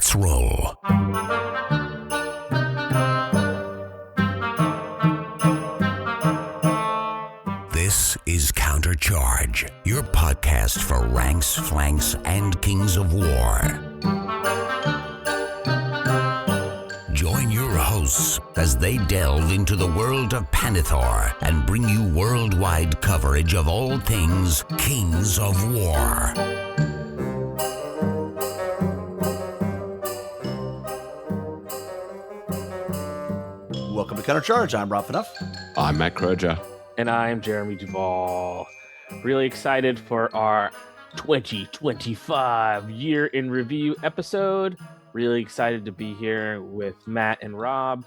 Let's roll. This is Countercharge, your podcast for ranks, flanks, and kings of war. Join your hosts as they delve into the world of Panithor and bring you worldwide coverage of all things Kings of War. Welcome to Countercharge. I'm Rob Fanough. I'm Matt Croger. And I'm Jeremy Duvall. Really excited for our 2025 year in review episode. Really excited to be here with Matt and Rob.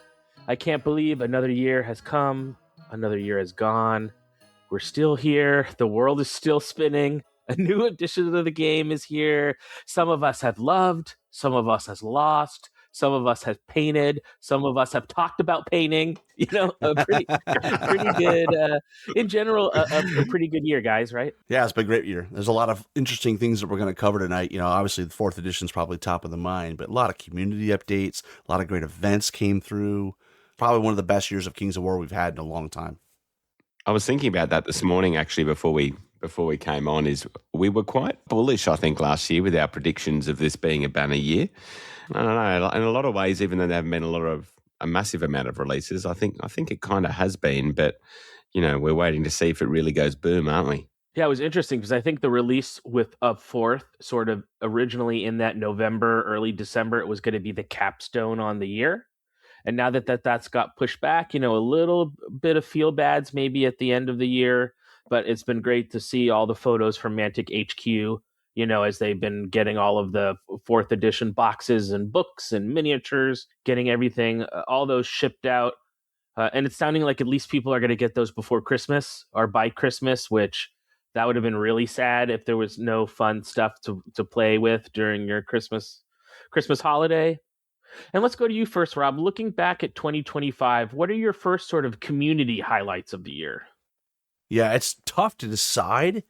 I can't believe another year has come. Another year has gone. We're still here. The world is still spinning. A new edition of the game is here. Some of us have loved. Some of us has lost. Some of us have painted. Some of us have talked about painting. You know, a pretty good, in general, a pretty good year, guys, right? Yeah, it's been a great year. There's a lot of interesting things that we're going to cover tonight. You know, obviously the 4th edition is probably top of the mind, but a lot of community updates, a lot of great events came through. Probably one of the best years of Kings of War we've had in a long time. I was thinking about that this morning, actually, before we came on, is we were quite bullish, I think, last year with our predictions of this being a banner year. I don't know. In a lot of ways, even though there haven't been a massive amount of releases, I think it kind of has been. But you know, we're waiting to see if it really goes boom, aren't we? Yeah, it was interesting because I think the release with Up 4th, sort of originally in that November, early December, it was going to be the capstone on the year. And now that's got pushed back, you know, a little bit of feel bads maybe at the end of the year. But it's been great to see all the photos from Mantic HQ, you know, as they've been getting all of the 4th edition boxes and books and miniatures, getting everything, all those shipped out. And it's sounding like at least people are going to get those before Christmas or by Christmas, which that would have been really sad if there was no fun stuff to play with during your Christmas holiday. And let's go to you first, Rob. Looking back at 2025, what are your first sort of community highlights of the year? Yeah, it's tough to decide,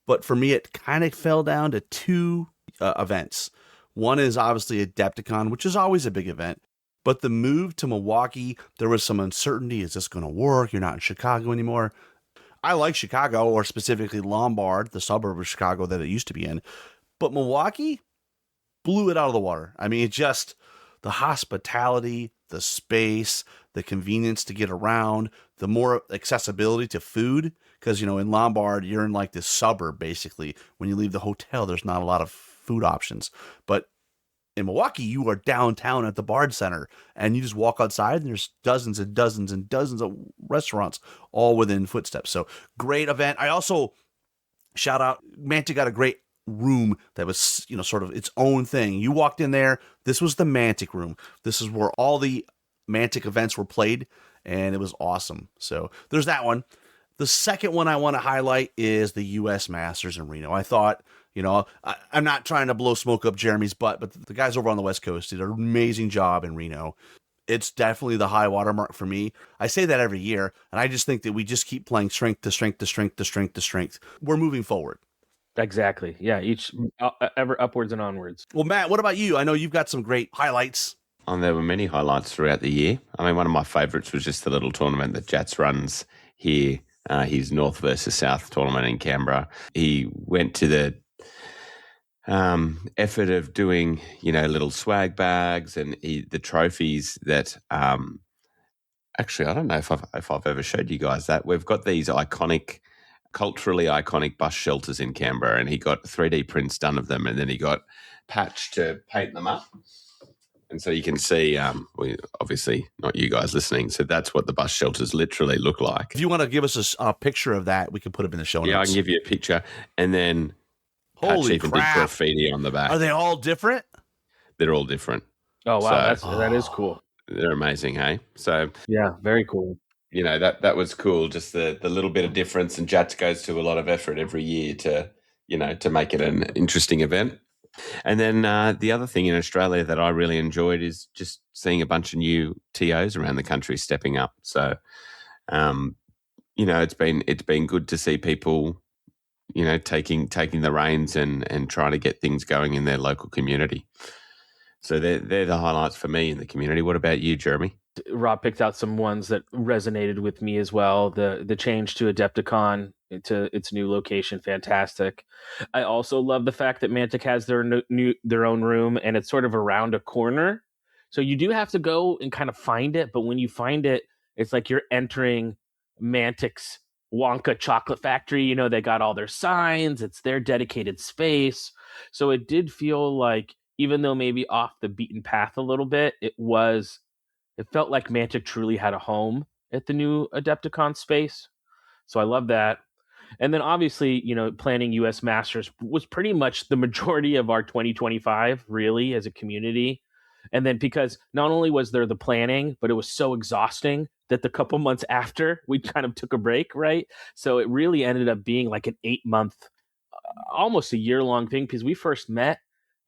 but for me, it kind of fell down to two events. One is obviously Adepticon, which is always a big event, but the move to Milwaukee, there was some uncertainty. Is this going to work? You're not in Chicago anymore. I like Chicago, or specifically Lombard, the suburb of Chicago that it used to be in, but Milwaukee blew it out of the water. I mean, it just, the hospitality, the space, the convenience to get around, the more accessibility to food, because, you know, in Lombard, you're in like this suburb, basically. When you leave the hotel, there's not a lot of food options. But in Milwaukee, you are downtown at the Bard Center, and you just walk outside, and there's dozens and dozens and dozens of restaurants all within footsteps. So great event. I also shout out, Mantic got a great room that was, you know, sort of its own thing. You walked in there, this was the Mantic room. This is where all the Mantic events were played, and it was awesome. So there's that one. The second one I want to highlight is the U.S. Masters in Reno. I thought, you know, I'm not trying to blow smoke up Jeremy's butt, but the guys over on the West Coast did an amazing job in Reno. It's definitely the high watermark for me. I say that every year, and I just think that we just keep playing strength to strength to strength to strength to strength. We're moving forward. Exactly. Yeah, each ever upwards and onwards. Well, Matt, what about you? I know you've got some great highlights. There were many highlights throughout the year. I mean, one of my favourites was just the little tournament that Jats runs here. His North versus South tournament in Canberra. He went to the effort of doing, you know, little swag bags and the trophies that actually, I don't know if I've ever showed you guys that. We've got these culturally iconic bus shelters in Canberra, and he got 3D prints done of them, and then he got Patch to paint them up. And so you can see, obviously not you guys listening, so that's what the bus shelters literally look like. If you want to give us a picture of that, we can put it in the show notes. Yeah, I can give you a picture. And then holy Patch even did graffiti on the back. Are they all different? They're all different. Oh, wow, that is cool. They're amazing, hey? So yeah, very cool. You know, that was cool, just the little bit of difference, and Jats goes to a lot of effort every year to, you know, to make it an interesting event. And then the other thing in Australia that I really enjoyed is just seeing a bunch of new TOs around the country stepping up. So, you know, it's been good to see people, you know, taking the reins and trying to get things going in their local community. So they're the highlights for me in the community. What about you, Jeremy? Rob picked out some ones that resonated with me as well. The change to Adepticon, to its new location, fantastic. I also love the fact that Mantic has their own room, and it's sort of around a corner. So you do have to go and kind of find it, but when you find it, it's like you're entering Mantic's Wonka chocolate factory. You know, they got all their signs, it's their dedicated space. So it did feel like, even though maybe off the beaten path a little bit, it felt like Mantic truly had a home at the new Adepticon space. So I love that. And then obviously, you know, planning US Masters was pretty much the majority of our 2025, really, as a community. And then because not only was there the planning, but it was so exhausting that the couple months after, we kind of took a break, right? So it really ended up being like an 8-month, almost a year-long thing, because we first met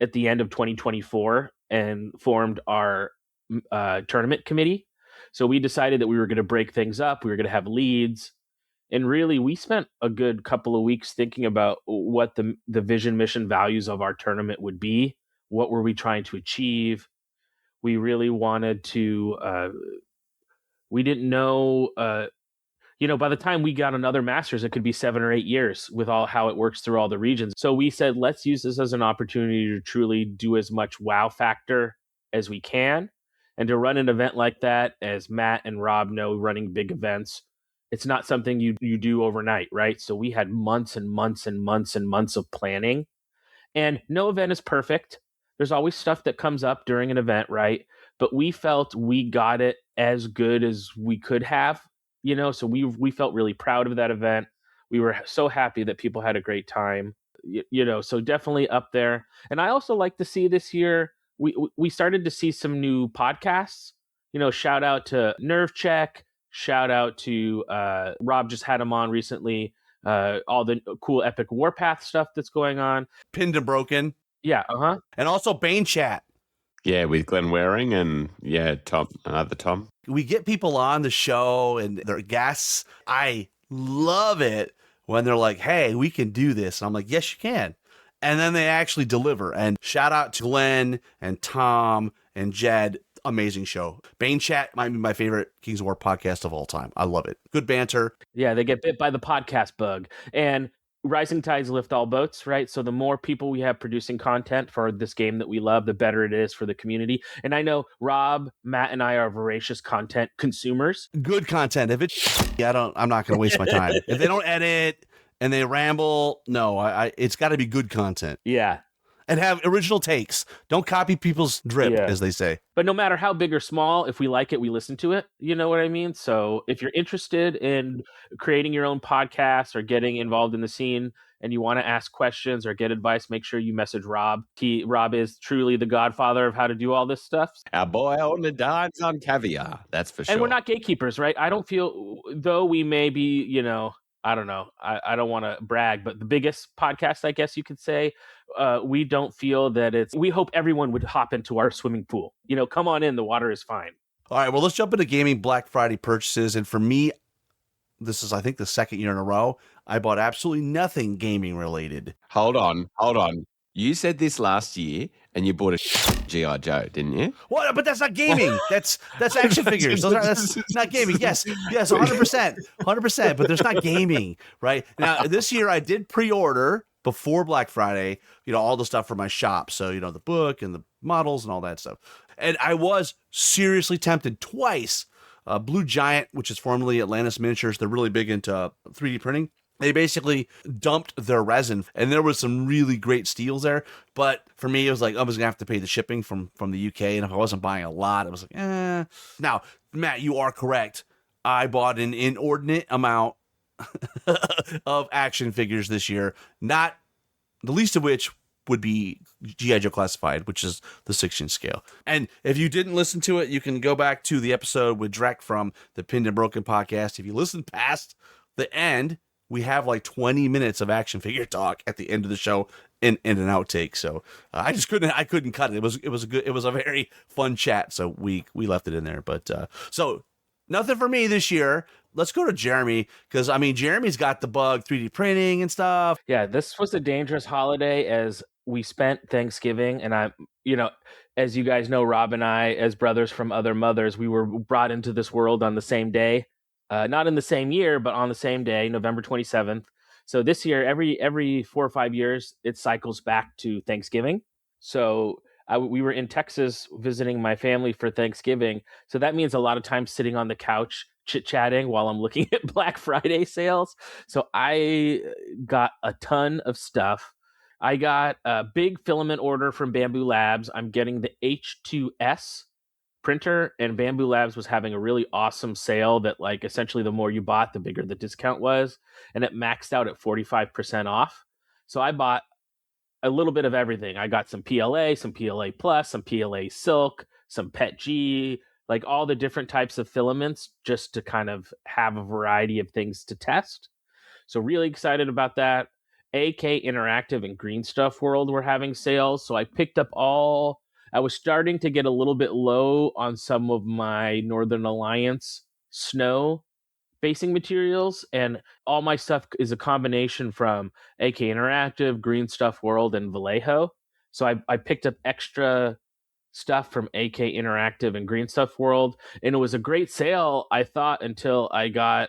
at the end of 2024 and formed our tournament committee. So we decided that we were going to break things up. We were going to have leads. And really, we spent a good couple of weeks thinking about what the vision, mission, values of our tournament would be. What were we trying to achieve? We really wanted to, we didn't know, you know, by the time we got another Masters, it could be 7 or 8 years with all how it works through all the regions. So we said, let's use this as an opportunity to truly do as much wow factor as we can. And to run an event like that, as Matt and Rob know, running big events, it's not something you do overnight, right? So we had months and months and months and months of planning. And no event is perfect. There's always stuff that comes up during an event, right? But we felt we got it as good as we could have, you know, so we felt really proud of that event. We were so happy that people had a great time, you know, so definitely up there. And I also like to see this year, we started to see some new podcasts, you know, shout out to Nerve Check, shout out to Rob, just had him on recently, all the cool Epic Warpath stuff that's going on. Pinned and Broken. Yeah, And also Bane Chat. Yeah, with Glenn Waring and Tom, another Tom. We get people on the show and they're guests. I love it when they're like, hey, we can do this. And I'm like, yes, you can. And then they actually deliver. And shout out to Glenn and Tom and Jed. Amazing show. Bane Chat might be my favorite Kings of War podcast of all time. I love it. Good banter. Yeah, they get bit by the podcast bug. And rising tides lift all boats, right? So the more people we have producing content for this game that we love, the better it is for the community. And I know Rob, Matt, and I are voracious content consumers. Good content. If I'm not going to waste my time. If they don't edit and they ramble, no, it's got to be good content. Yeah. And have original takes. Don't copy people's drip, as they say. But no matter how big or small, if we like it, we listen to it. You know what I mean? So if you're interested in creating your own podcast or getting involved in the scene and you want to ask questions or get advice, make sure you message Rob. Rob is truly the godfather of how to do all this stuff. Our boy only dines on caviar. That's for sure. And we're not gatekeepers, right? I don't feel, though we may be, you know, I don't know. I don't want to brag, but the biggest podcast, I guess you could say, we don't feel that we hope everyone would hop into our swimming pool. You know, come on in. The water is fine. All right. Well, let's jump into gaming Black Friday purchases. And for me, this is, I think, the second year in a row, I bought absolutely nothing gaming related. Hold on. You said this last year and you bought a G.I. Joe, didn't you? What? But that's not gaming. That's action figures. That's not gaming. Yes, 100%. But there's not gaming, right? Now, this year I did pre-order before Black Friday, you know, all the stuff for my shop. So, you know, the book and the models and all that stuff. And I was seriously tempted twice. Blue Giant, which is formerly Atlantis Miniatures, they're really big into 3D printing. They basically dumped their resin, and there was some really great steals there. But for me, it was like I was going to have to pay the shipping from the UK, and if I wasn't buying a lot, it was like, eh. Now, Matt, you are correct. I bought an inordinate amount of action figures this year, not the least of which would be G.I. Joe Classified, which is the 6-inch scale. And if you didn't listen to it, you can go back to the episode with Drek from the Pinned and Broken podcast. If you listen past the end, we have like 20 minutes of action figure talk at the end of the show in an outtake. So I couldn't cut it. It was a very fun chat. So we left it in there, but so nothing for me this year. Let's go to Jeremy. Cause I mean, Jeremy's got the bug 3D printing and stuff. Yeah. This was a dangerous holiday as we spent Thanksgiving and as you guys know, Rob and I, as brothers from other mothers, we were brought into this world on the same day, not in the same year, but on the same day, November 27th. So this year, every 4 or 5 years, it cycles back to Thanksgiving. So we were in Texas visiting my family for Thanksgiving. So that means a lot of times sitting on the couch chit-chatting while I'm looking at Black Friday sales. So I got a ton of stuff. I got a big filament order from Bamboo Labs. I'm getting the H2S printer, and Bamboo Labs was having a really awesome sale that, like, essentially the more you bought, the bigger the discount was, and it maxed out at 45% off. So I bought a little bit of everything. I got some PLA, some PLA Plus, some PLA Silk, some PET G, like all the different types of filaments, just to kind of have a variety of things to test. So really excited about that. AK Interactive and Green Stuff World were having sales, so I picked up all. I was starting to get a little bit low on some of my Northern Alliance snow facing materials, and all my stuff is a combination from AK Interactive, Green Stuff World, and Vallejo. So I picked up extra stuff from AK Interactive and Green Stuff World, and it was a great sale, I thought, until I got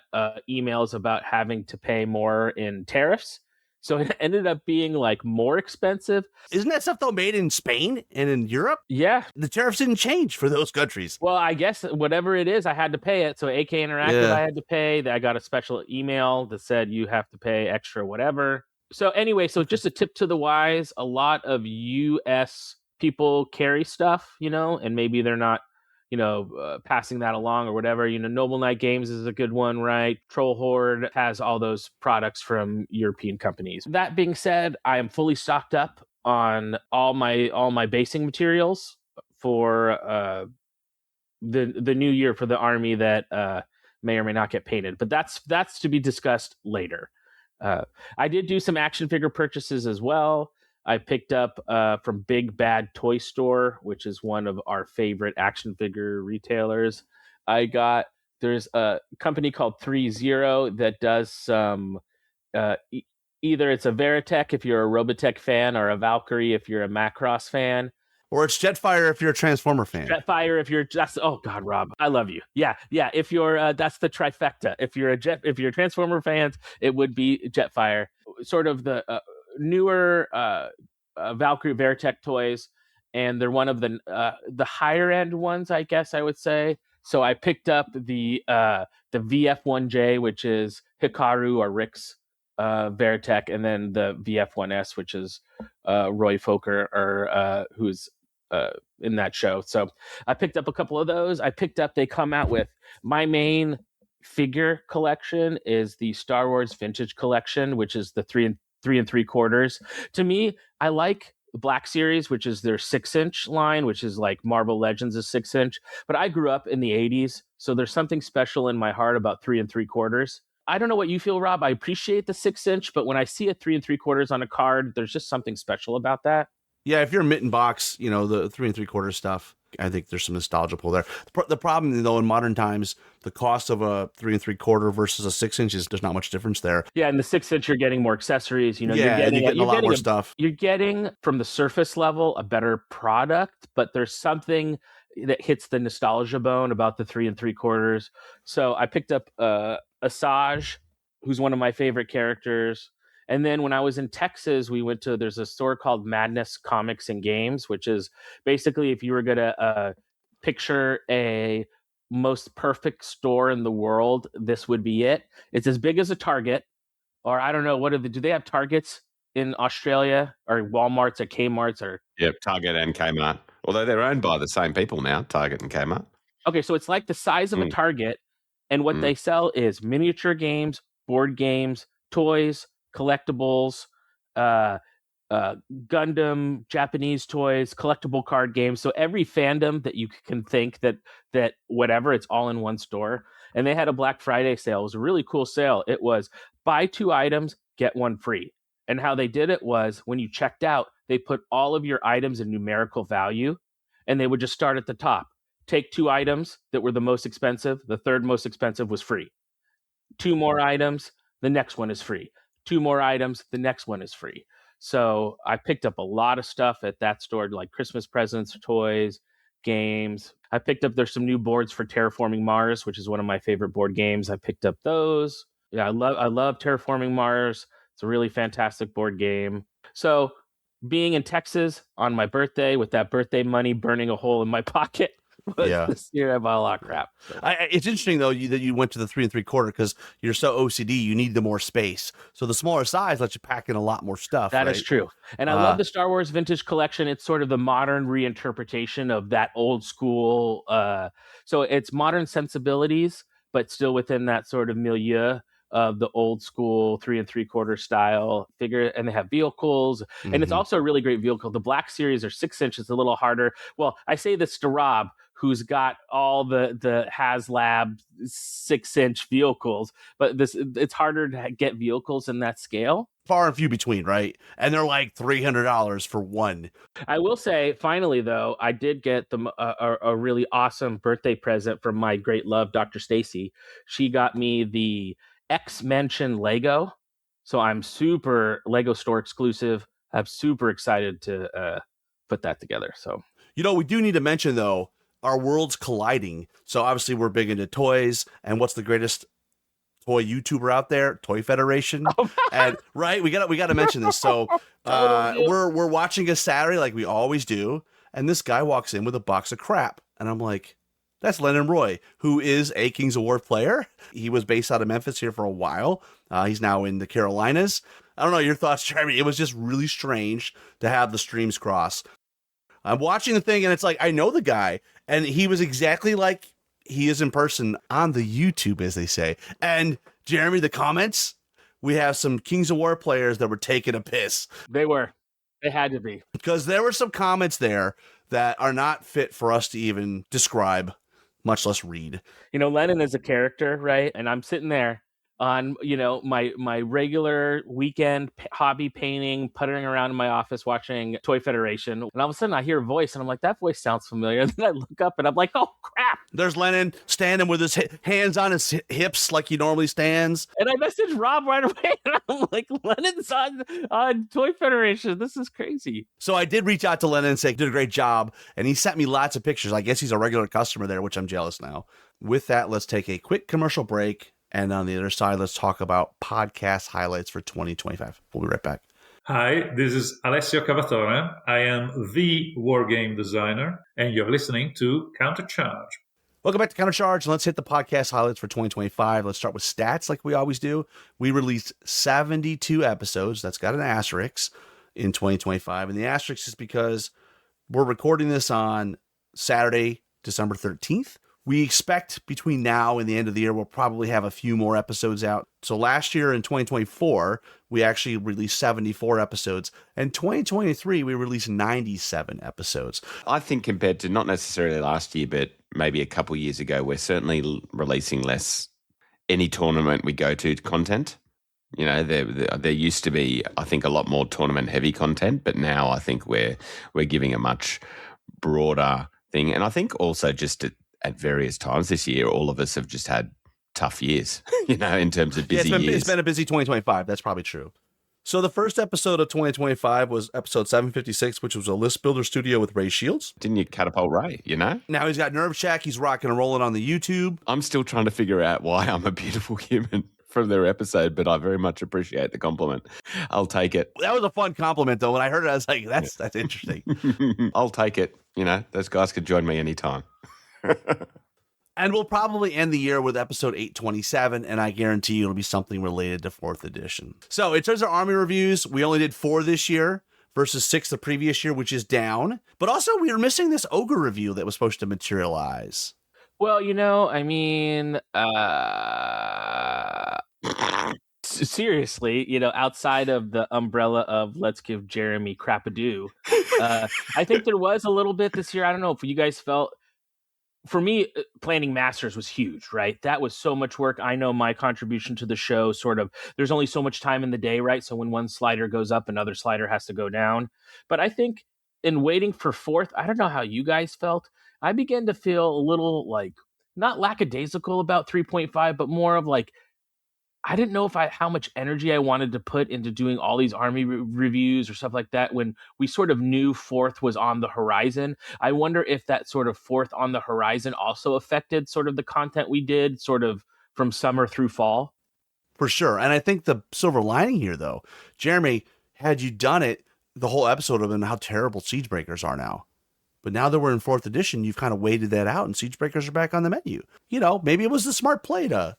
emails about having to pay more in tariffs. So it ended up being like more expensive. Isn't that stuff though made in Spain and in Europe? Yeah. The tariffs didn't change for those countries. Well, I guess whatever it is, I had to pay it. So AK Interactive, I had to pay. I got a special email that said you have to pay extra whatever. So anyway, so just a tip to the wise, a lot of US people carry stuff, and maybe they're not, passing that along or whatever. Noble Knight Games is a good one, right? Troll Horde has all those products from European companies. That being said, I am fully stocked up on all my basing materials for the new year for the army that may or may not get painted. But that's to be discussed later. I did do some action figure purchases as well. I picked up from Big Bad Toy Store, which is one of our favorite action figure retailers. There's a company called 3-0 that does some, either it's a Veritech if you're a Robotech fan, or a Valkyrie if you're a Macross fan. Or it's Jetfire if you're a Transformer fan. Jetfire if you're just, oh God, Rob, I love you. Yeah. If you're that's the trifecta. If you're Transformer fans, it would be Jetfire. Sort of the newer Valkyrie Veritech toys, and they're one of the higher end ones, I guess I would say. So I picked up the VF1J, which is Hikaru or Rick's Veritech, and then the VF1S, which is Roy Fokker, or who's in that show. So I picked up a couple of those. They come out with, my main figure collection is the Star Wars Vintage Collection, which is the 3 3 3/4. To me, I like the Black Series, which is their 6-inch line, which is like Marvel Legends is 6-inch. But I grew up in the 80s, so there's something special in my heart about 3 3/4. I don't know what you feel, Rob. I appreciate the 6-inch, but when I see a 3 3/4 on a card, there's just something special about that. Yeah, if you're a mitten box, the 3 3/4 stuff, I think there's some nostalgia pull there. The problem, though, in modern times, the cost of a 3 3/4 versus a 6-inch there's not much difference there. Yeah, and the 6-inch, you're getting more accessories. You're getting a lot more stuff. You're getting, from the surface level, a better product, but there's something that hits the nostalgia bone about the 3 3/4. So I picked up Asajj, who's one of my favorite characters. And then when I was in Texas, there's a store called Madness Comics and Games, which is basically, if you were going to picture a most perfect store in the world, this would be it. It's as big as a Target, or I don't know, do they have Targets in Australia, or Walmarts or Kmarts? Yep, Target and Kmart. Although they're owned by the same people now, Target and Kmart. Okay, so it's like the size of a Target, and what they sell is miniature games, board games, toys, collectibles, Gundam, Japanese toys, collectible card games. So every fandom that you can think that whatever, it's all in one store. And they had a Black Friday sale. It was a really cool sale. It was buy 2 items, get 1 free. And how they did it was, when you checked out, they put all of your items in numerical value, and they would just start at the top. Take 2 items that were the most expensive. The third most expensive was free. 2 more items, the next one is free. 2 more items, the next one is free. So I picked up a lot of stuff at that store, like Christmas presents, toys, games. I picked up, there's some new boards for Terraforming Mars, which is one of my favorite board games. I picked up those. Yeah, I love Terraforming Mars. It's a really fantastic board game. So being in Texas on my birthday with that birthday money burning a hole in my pocket was this year I bought a lot of crap. So. It's interesting though that you went to the 3 3/4 because you're so OCD. You need the more space, so the smaller size lets you pack in a lot more stuff. That is true, and I love the Star Wars Vintage Collection. It's sort of the modern reinterpretation of that old school. So it's modern sensibilities, but still within that sort of milieu of the old school 3 3/4 style figure, and they have vehicles, and it's also a really great vehicle. The Black Series are 6 inches, a little harder. Well, I say this to Rob, who's got all the HasLab 6-inch vehicles, but it's harder to get vehicles in that scale. Far and few between, right? And they're like $300 for one. I will say, finally, though, I did get them a really awesome birthday present from my great love, Dr. Stacy. She got me the X-Mention Lego. So I'm super Lego store exclusive. I'm super excited to put that together. So, we do need to mention, though, our worlds colliding. So obviously we're big into toys, and what's the greatest toy YouTuber out there? Toy Federation. And right, we got to mention this. So we're watching a Saturday like we always do, and this guy walks in with a box of crap, and I'm like, that's Lennon Roy, who is a Kings of War player. He was based out of Memphis here for a while. He's now in the Carolinas. I don't know your thoughts, Jeremy. It was just really strange to have the streams cross. I'm watching the thing, and it's like, I know the guy, and he was exactly like he is in person on the YouTube, as they say. And Jeremy, the comments, we have some Kings of War players that were taking a piss. They had to be. Because there were some comments there that are not fit for us to even describe, much less read. Lennon is a character, right? And I'm sitting there on, my regular weekend hobby painting, puttering around in my office, watching Toy Federation. And all of a sudden I hear a voice and I'm like, that voice sounds familiar. And then I look up and I'm like, oh crap. There's Lennon standing with his hands on his hips like he normally stands. And I messaged Rob right away and I'm like, Lennon's on Toy Federation. This is crazy. So I did reach out to Lennon and say, did a great job. And he sent me lots of pictures. I guess he's a regular customer there, which I'm jealous now. With that, let's take a quick commercial break. And on the other side, let's talk about podcast highlights for 2025. We'll be right back. Hi, this is Alessio Cavatore. I am the wargame designer, and you're listening to Countercharge. Welcome back to Countercharge. Let's hit the podcast highlights for 2025. Let's start with stats like we always do. We released 72 episodes. That's got an asterisk in 2025. And the asterisk is because we're recording this on Saturday, December 13th. We expect between now and the end of the year, we'll probably have a few more episodes out. So last year in 2024, we actually released 74 episodes. And 2023, we released 97 episodes. I think compared to not necessarily last year, but maybe a couple of years ago, we're certainly releasing less any tournament we go to content. There used to be, I think, a lot more tournament heavy content, but now I think we're giving a much broader thing. And I think also just at various times this year, all of us have just had tough years, in terms of busy years. It's been a busy 2025. That's probably true. So the first episode of 2025 was episode 756, which was a List Builder Studio with Ray Shields. Didn't you catapult Ray, Now he's got Nerve Shack. He's rocking and rolling on the YouTube. I'm still trying to figure out why I'm a beautiful human from their episode, but I very much appreciate the compliment. I'll take it. That was a fun compliment, though. When I heard it, I was like, that's interesting. I'll take it. Those guys could join me anytime. And we'll probably end the year with episode 827, and I guarantee you it'll be something related to 4th edition. So in terms of army reviews, we only did 4 this year versus 6 the previous year, which is down. But also we were missing this Ogre review that was supposed to materialize. Well, seriously, outside of the umbrella of let's give Jeremy crap-a-do, I think there was a little bit this year. I don't know if you guys felt. For me, planning Masters was huge, right? That was so much work. I know my contribution to the show there's only so much time in the day, right? So when one slider goes up, another slider has to go down. But I think in waiting for 4th, I don't know how you guys felt. I began to feel a little like, not lackadaisical about 3.5, but more of like, I didn't know how much energy I wanted to put into doing all these army reviews or stuff like that when we sort of knew fourth was on the horizon. I wonder if that sort of fourth on the horizon also affected sort of the content we did sort of from summer through fall. For sure. And I think the silver lining here, though, Jeremy, had you done it, the whole episode would have been how terrible Siegebreakers are now. But now that we're in 4th edition, you've kind of waited that out and Siegebreakers are back on the menu. You know, maybe it was the smart play to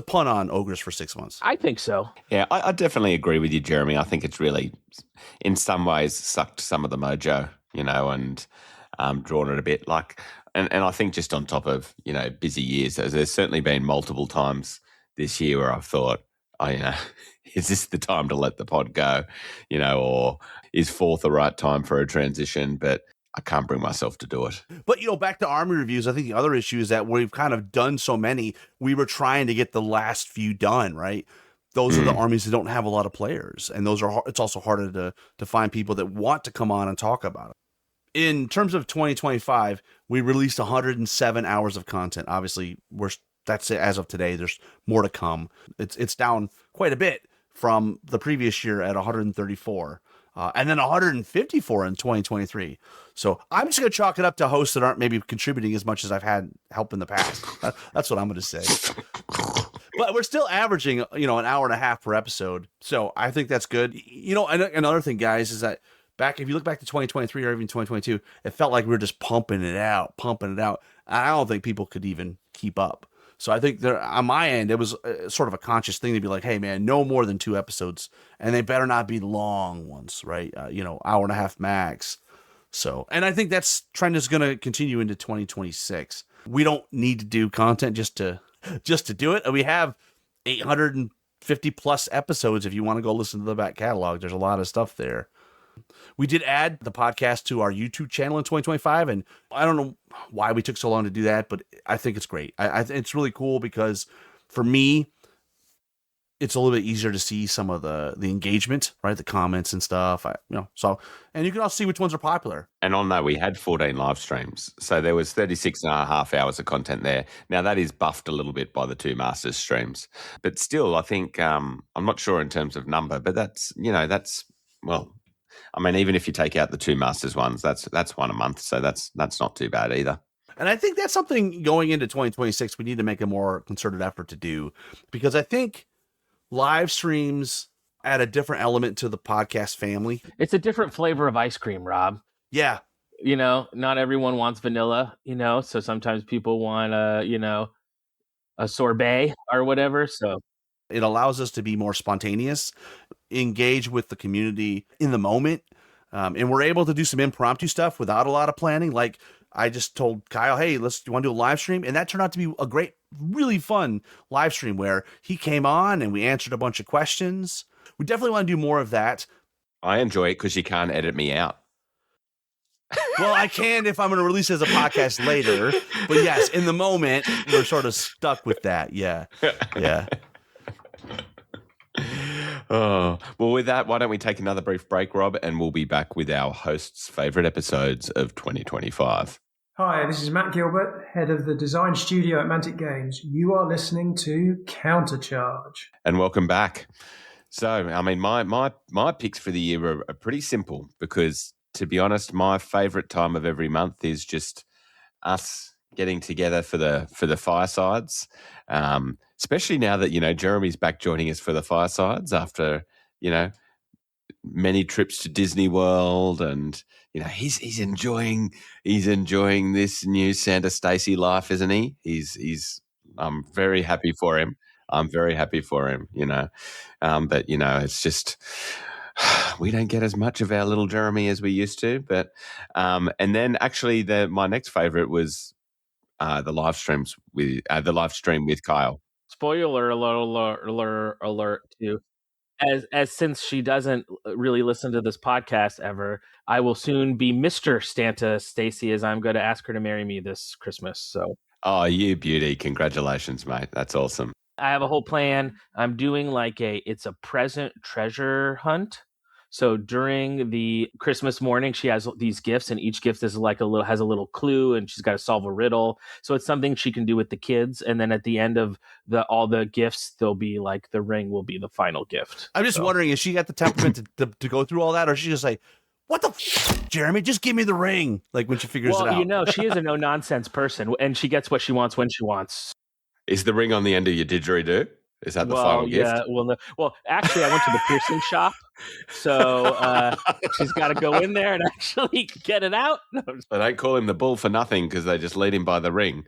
punt on Ogres for 6 months. I think so. Yeah, I definitely agree with you, Jeremy. I think it's really, in some ways, sucked some of the mojo, and drawn it a bit. And I think just on top of, busy years, there's certainly been multiple times this year where I've thought, is this the time to let the pod go? Or is 4th the right time for a transition? But I can't bring myself to do it. But, back to army reviews, I think the other issue is that we've kind of done so many, we were trying to get the last few done, right? Those are the armies that don't have a lot of players. And it's also harder to find people that want to come on and talk about it. In terms of 2025, we released 107 hours of content. Obviously, that's it as of today. There's more to come. It's down quite a bit from the previous year at 134. And then 154 in 2023. So I'm just going to chalk it up to hosts that aren't maybe contributing as much as I've had help in the past. That's what I'm going to say. But we're still averaging, an hour and a half per episode. So I think that's good. Another thing, guys, is that if you look back to 2023 or even 2022, it felt like we were just pumping it out. I don't think people could even keep up. So I think on my end, it was sort of a conscious thing to be like, hey, man, no more than 2 episodes. And they better not be long ones, right? Hour and a half max. So, and I think that's trend is going to continue into 2026. We don't need to do content just to do it. We have 850 plus episodes. If you want to go listen to the back catalog, there's a lot of stuff there. We did add the podcast to our YouTube channel in 2025, and I don't know why we took so long to do that, but I think it's great. It's really cool because for me, it's a little bit easier to see some of the engagement, right? The comments and stuff, and you can also see which ones are popular. And on that, we had 14 live streams. So there was 36 and a half hours of content there. Now that is buffed a little bit by the 2 Masters streams, but still, I think, I'm not sure in terms of number, but that's, even if you take out the 2 Masters ones, that's one a month. So that's not too bad either. And I think that's something going into 2026, we need to make a more concerted effort to do, because I think live streams add a different element to the podcast family. It's a different flavor of ice cream, Rob. Yeah. Not everyone wants vanilla, so sometimes people want a sorbet or whatever. So it allows us to be more spontaneous, engage with the community in the moment. And we're able to do some impromptu stuff without a lot of planning. Like I just told Kyle, hey, you want to do a live stream? And that turned out to be a great, really fun live stream where he came on and we answered a bunch of questions. We definitely want to do more of that. I enjoy it because you can't edit me out. Well, I can if I'm going to release it as a podcast later. But yes, in the moment, we're sort of stuck with that. Yeah. Yeah. Oh, well, with that, why don't we take another brief break, Rob, and we'll be back with our hosts' favourite episodes of 2025. Hi, this is Matt Gilbert, head of the design studio at Mantic Games. You are listening to Countercharge. And welcome back. So, my picks for the year are pretty simple because, to be honest, my favourite time of every month is just us getting together for the firesides. Especially now that, Jeremy's back joining us for the firesides after, many trips to Disney World, and, he's enjoying this new Santa Stacy life, isn't he? I'm very happy for him. But, it's just, we don't get as much of our little Jeremy as we used to. But, and then actually my next favorite was the live stream with Kyle. Spoiler alert too. As since she doesn't really listen to this podcast ever, I will soon be Mr. Santa Stacy, as I'm going to ask her to marry me this Christmas. So, oh, you beauty! Congratulations, mate. That's awesome. I have a whole plan. I'm doing it's a present treasure hunt. So during the Christmas morning, she has these gifts, and each gift is like has a little clue, and she's got to solve a riddle. So it's something she can do with the kids. And then at the end of all the gifts, there'll be like the ring will be the final gift. I'm just wondering, is she got the temperament to go through all that, or is she just like, what the Jeremy, just give me the ring, like when she figures it out? She is a no-nonsense person, and she gets what she wants when she wants. Is the ring on the end of your didgeridoo? Is that the final gift? Yeah, well, actually, I went to the piercing shop, so she's got to go in there and actually get it out. No, they don't call him the bull for nothing because they just lead him by the ring.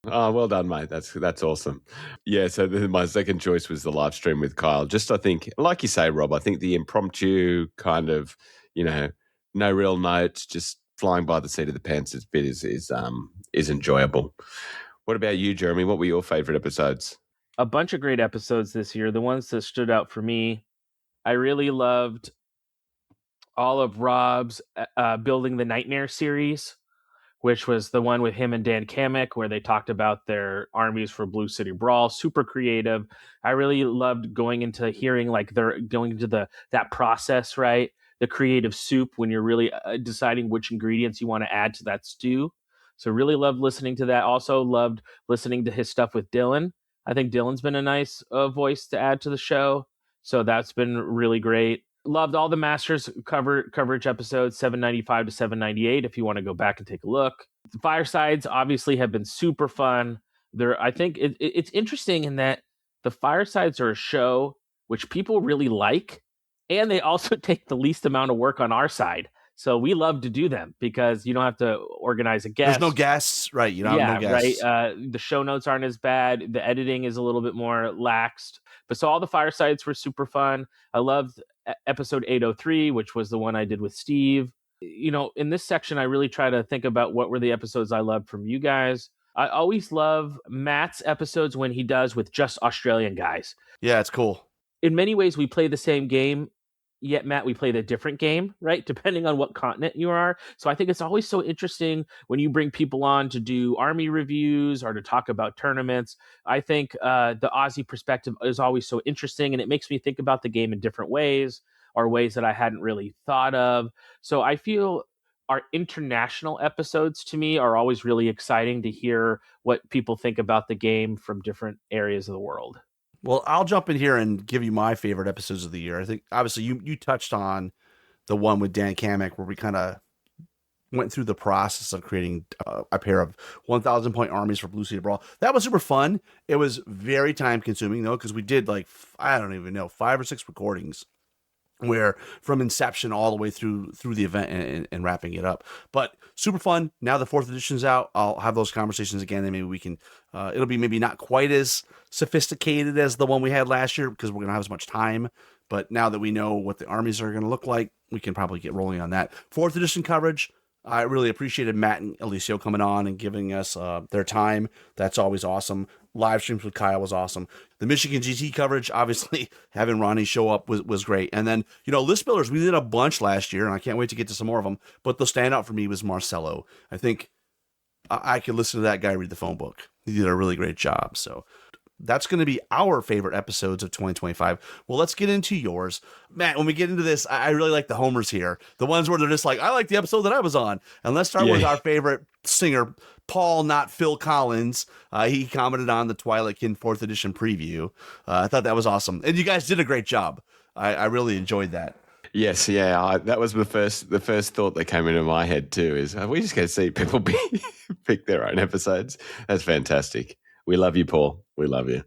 Oh, well done, mate. That's awesome. Yeah, so my second choice was the live stream with Kyle. Just, I think, like you say, Rob, I think the impromptu kind of, no real notes, just flying by the seat of the pants bit is enjoyable. What about you, Jeremy? What were your favorite episodes? A bunch of great episodes this year. The ones that stood out for me, I really loved all of Rob's Building the Nightmare series, which was the one with him and Dan Kamek, where they talked about their armies for Blue City Brawl. Super creative. I really loved going into hearing like they're going into that process, right? The creative soup when you're really deciding which ingredients you want to add to that stew. So really loved listening to that. Also loved listening to his stuff with Dylan. I think Dylan's been a nice voice to add to the show. So that's been really great. Loved all the Masters coverage episodes, 795 to 798, if you want to go back and take a look. The Firesides obviously have been super fun. I think it's interesting in that the Firesides are a show which people really like, and they also take the least amount of work on our side. So we love to do them because you don't have to organize a guest. There's no guests, right? You don't have no guests. Right. The show notes aren't as bad. The editing is a little bit more laxed. But so all the Firesides were super fun. I loved episode 803, which was the one I did with Steve. In this section, I really try to think about what were the episodes I loved from you guys. I always love Matt's episodes when he does with just Australian guys. Yeah, it's cool. In many ways, we play the same game. Yet, Matt, we played a different game, right? Depending on what continent you are. So I think it's always so interesting when you bring people on to do army reviews or to talk about tournaments. I think the Aussie perspective is always so interesting, and it makes me think about the game in different ways or ways that I hadn't really thought of. So I feel our international episodes to me are always really exciting to hear what people think about the game from different areas of the world. Well, I'll jump in here and give you my favorite episodes of the year. I think, obviously, you touched on the one with Dan Kamek where we kind of went through the process of creating a pair of 1,000 point armies for Blue City Brawl. That was super fun. It was very time consuming, though, because we did 5 or 6 recordings where from inception all the way through the event and wrapping it up. But super fun. Now the 4th edition's out. I'll have those conversations again, and maybe we can, it'll be maybe not quite as sophisticated as the one we had last year because we're going to have as much time. But now that we know what the armies are going to look like, we can probably get rolling on that. 4th edition coverage. I really appreciated Matt and Alicio coming on and giving us their time. That's always awesome. Live streams with Kyle was awesome. The Michigan GT coverage, obviously, having Ronnie show up was great. And then, list builders, we did a bunch last year, and I can't wait to get to some more of them. But the standout for me was Marcelo. I think I could listen to that guy read the phone book. He did a really great job. So that's going to be our favorite episodes of 2025. Well, let's get into yours. Matt, when we get into this, I really like the homers here. The ones where they're just like, I like the episode that I was on. And let's start with our favorite singer, Paul, not Phil Collins. He commented on the Twilight Kin 4th edition preview. I thought that was awesome. And you guys did a great job. I really enjoyed that. Yes, yeah, that was the first thought that came into my head too, is we just going to see people pick their own episodes. That's fantastic. We love you, Paul. We love you.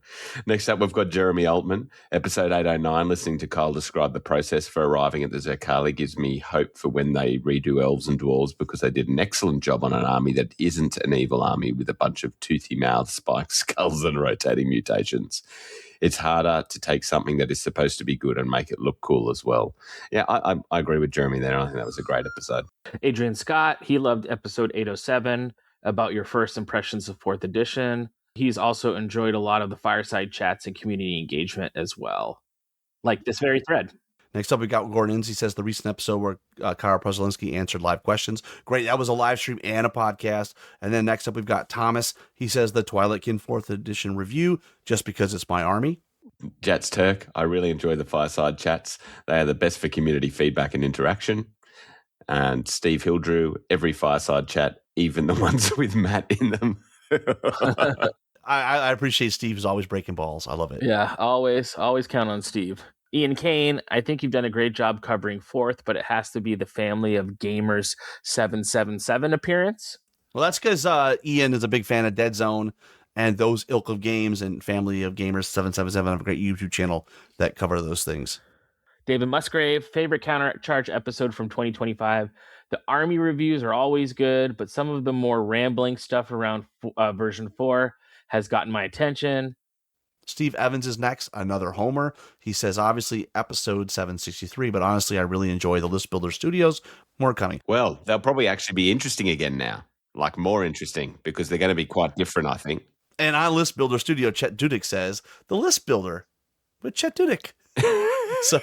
Next up, we've got Jeremy Altman, episode 809. Listening to Kyle describe the process for arriving at the Zerkali gives me hope for when they redo Elves and Dwarves, because they did an excellent job on an army that isn't an evil army with a bunch of toothy mouths, spiked skulls, and rotating mutations. It's harder to take something that is supposed to be good and make it look cool as well. Yeah, I agree with Jeremy there. I think that was a great episode. Adrian Scott, he loved episode 807 about your first impressions of 4th edition. He's also enjoyed a lot of the fireside chats and community engagement as well, like this very thread. Next up, we got Gordon Inns. He says the recent episode where Kara Przelinski answered live questions. Great. That was a live stream and a podcast. And then next up, we've got Thomas. He says the Twilight Kin 4th edition review, just because it's my army. Jats Turk, I really enjoy the fireside chats. They are the best for community feedback and interaction. And Steve Hildrew, every fireside chat, even the ones with Matt in them. I appreciate Steve's always breaking balls. I love it. Yeah, always count on Steve. Ian Kane, I think you've done a great job covering Fourth, but it has to be the Family of Gamers 777 appearance. Well, that's because Ian is a big fan of Dead Zone and those ilk of games, and Family of Gamers 777 have a great YouTube channel that cover those things. David Musgrave, favorite Countercharge episode from 2025. The Army reviews are always good, but some of the more rambling stuff around version 4 has gotten my attention. Steve Evans is next, another homer. He says, obviously, episode 763, but honestly, I really enjoy the List Builder Studios. More coming. Well, they'll probably actually be interesting again now, like more interesting, because they're going to be quite different, I think. And on List Builder Studio, Chet Dudek says, the List Builder with Chet Dudek. So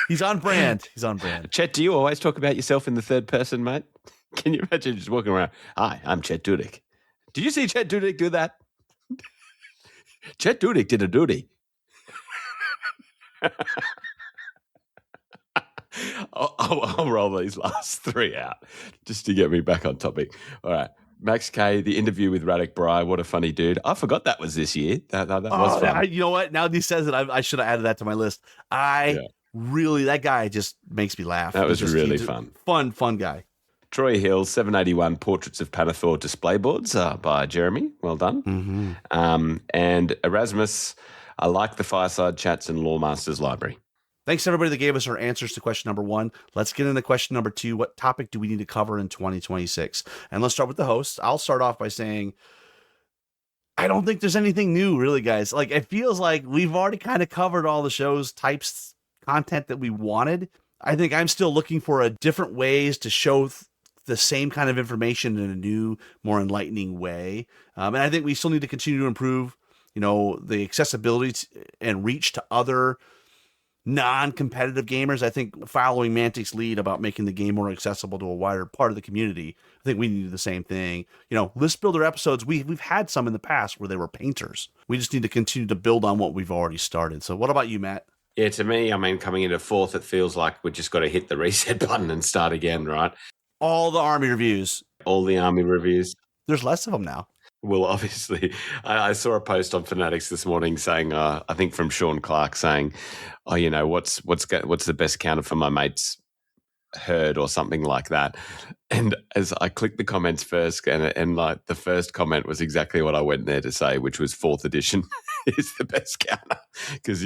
he's on brand. He's on brand. Chet, do you always talk about yourself in the third person, mate? Can you imagine just walking around? Hi, I'm Chet Dudek. Did you see Chet Dudek do that? Chet Dudek did a duty. I'll roll these last three out just to get me back on topic. All right. Max K, the interview with Radek Bry. What a funny dude. I forgot that was this year. That was fun. You know what? Now that he says it, I should have added that to my list. Really, that guy just makes me laugh. That was really fun. Fun guy. Troy Hill, 781 Portraits of Panathor display boards by Jeremy. Well done. Mm-hmm. And Erasmus, I like the fireside chats and Lawmasters Library. Thanks to everybody that gave us our answers to question number 1. Let's get into question number 2. What topic do we need to cover in 2026? And let's start with the hosts. I'll start off by saying, I don't think there's anything new, really, guys. Like, it feels like we've already kind of covered all the show's types, content that we wanted. I think I'm still looking for different ways to show the same kind of information in a new, more enlightening way. And I think we still need to continue to improve, the accessibility and reach to other non-competitive gamers. I think following Mantic's lead about making the game more accessible to a wider part of the community, I think we need to do the same thing. List builder episodes, we've had some in the past where they were painters. We just need to continue to build on what we've already started. So what about you, Matt? Yeah, to me, coming into fourth, it feels like we just got to hit the reset button and start again, right? All the Army reviews. All the Army reviews. There's less of them now. Well, obviously, I saw a post on Fanatics this morning saying, I think from Sean Clark saying, what's the best counter for my mate's herd or something like that. And as I clicked the comments first, and like the first comment was exactly what I went there to say, which was 4th edition is the best counter because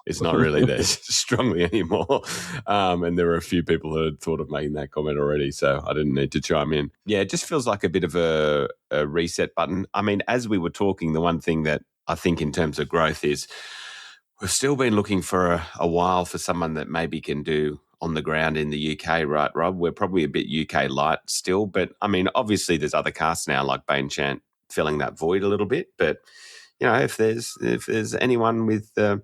it's not really there strongly anymore. And there were a few people who had thought of making that comment already, so I didn't need to chime in. Yeah, it just feels like a bit of a reset button. I mean, as we were talking, the one thing that I think in terms of growth is we've still been looking for a while for someone that maybe can do on the ground in the UK, right, Rob? We're probably a bit UK light still, but I mean, obviously there's other casts now like Bane Chant filling that void a little bit. But if there's anyone with that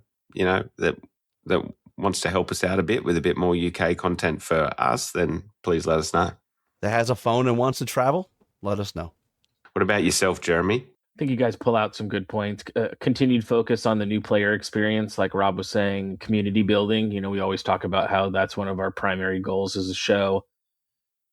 wants to help us out a bit with a bit more UK content for us, then please let us know. That has a phone and wants to travel, let us know. What about yourself, Jeremy? I think you guys pull out some good points. Continued focus on the new player experience, like Rob was saying, community building. We always talk about how that's one of our primary goals as a show.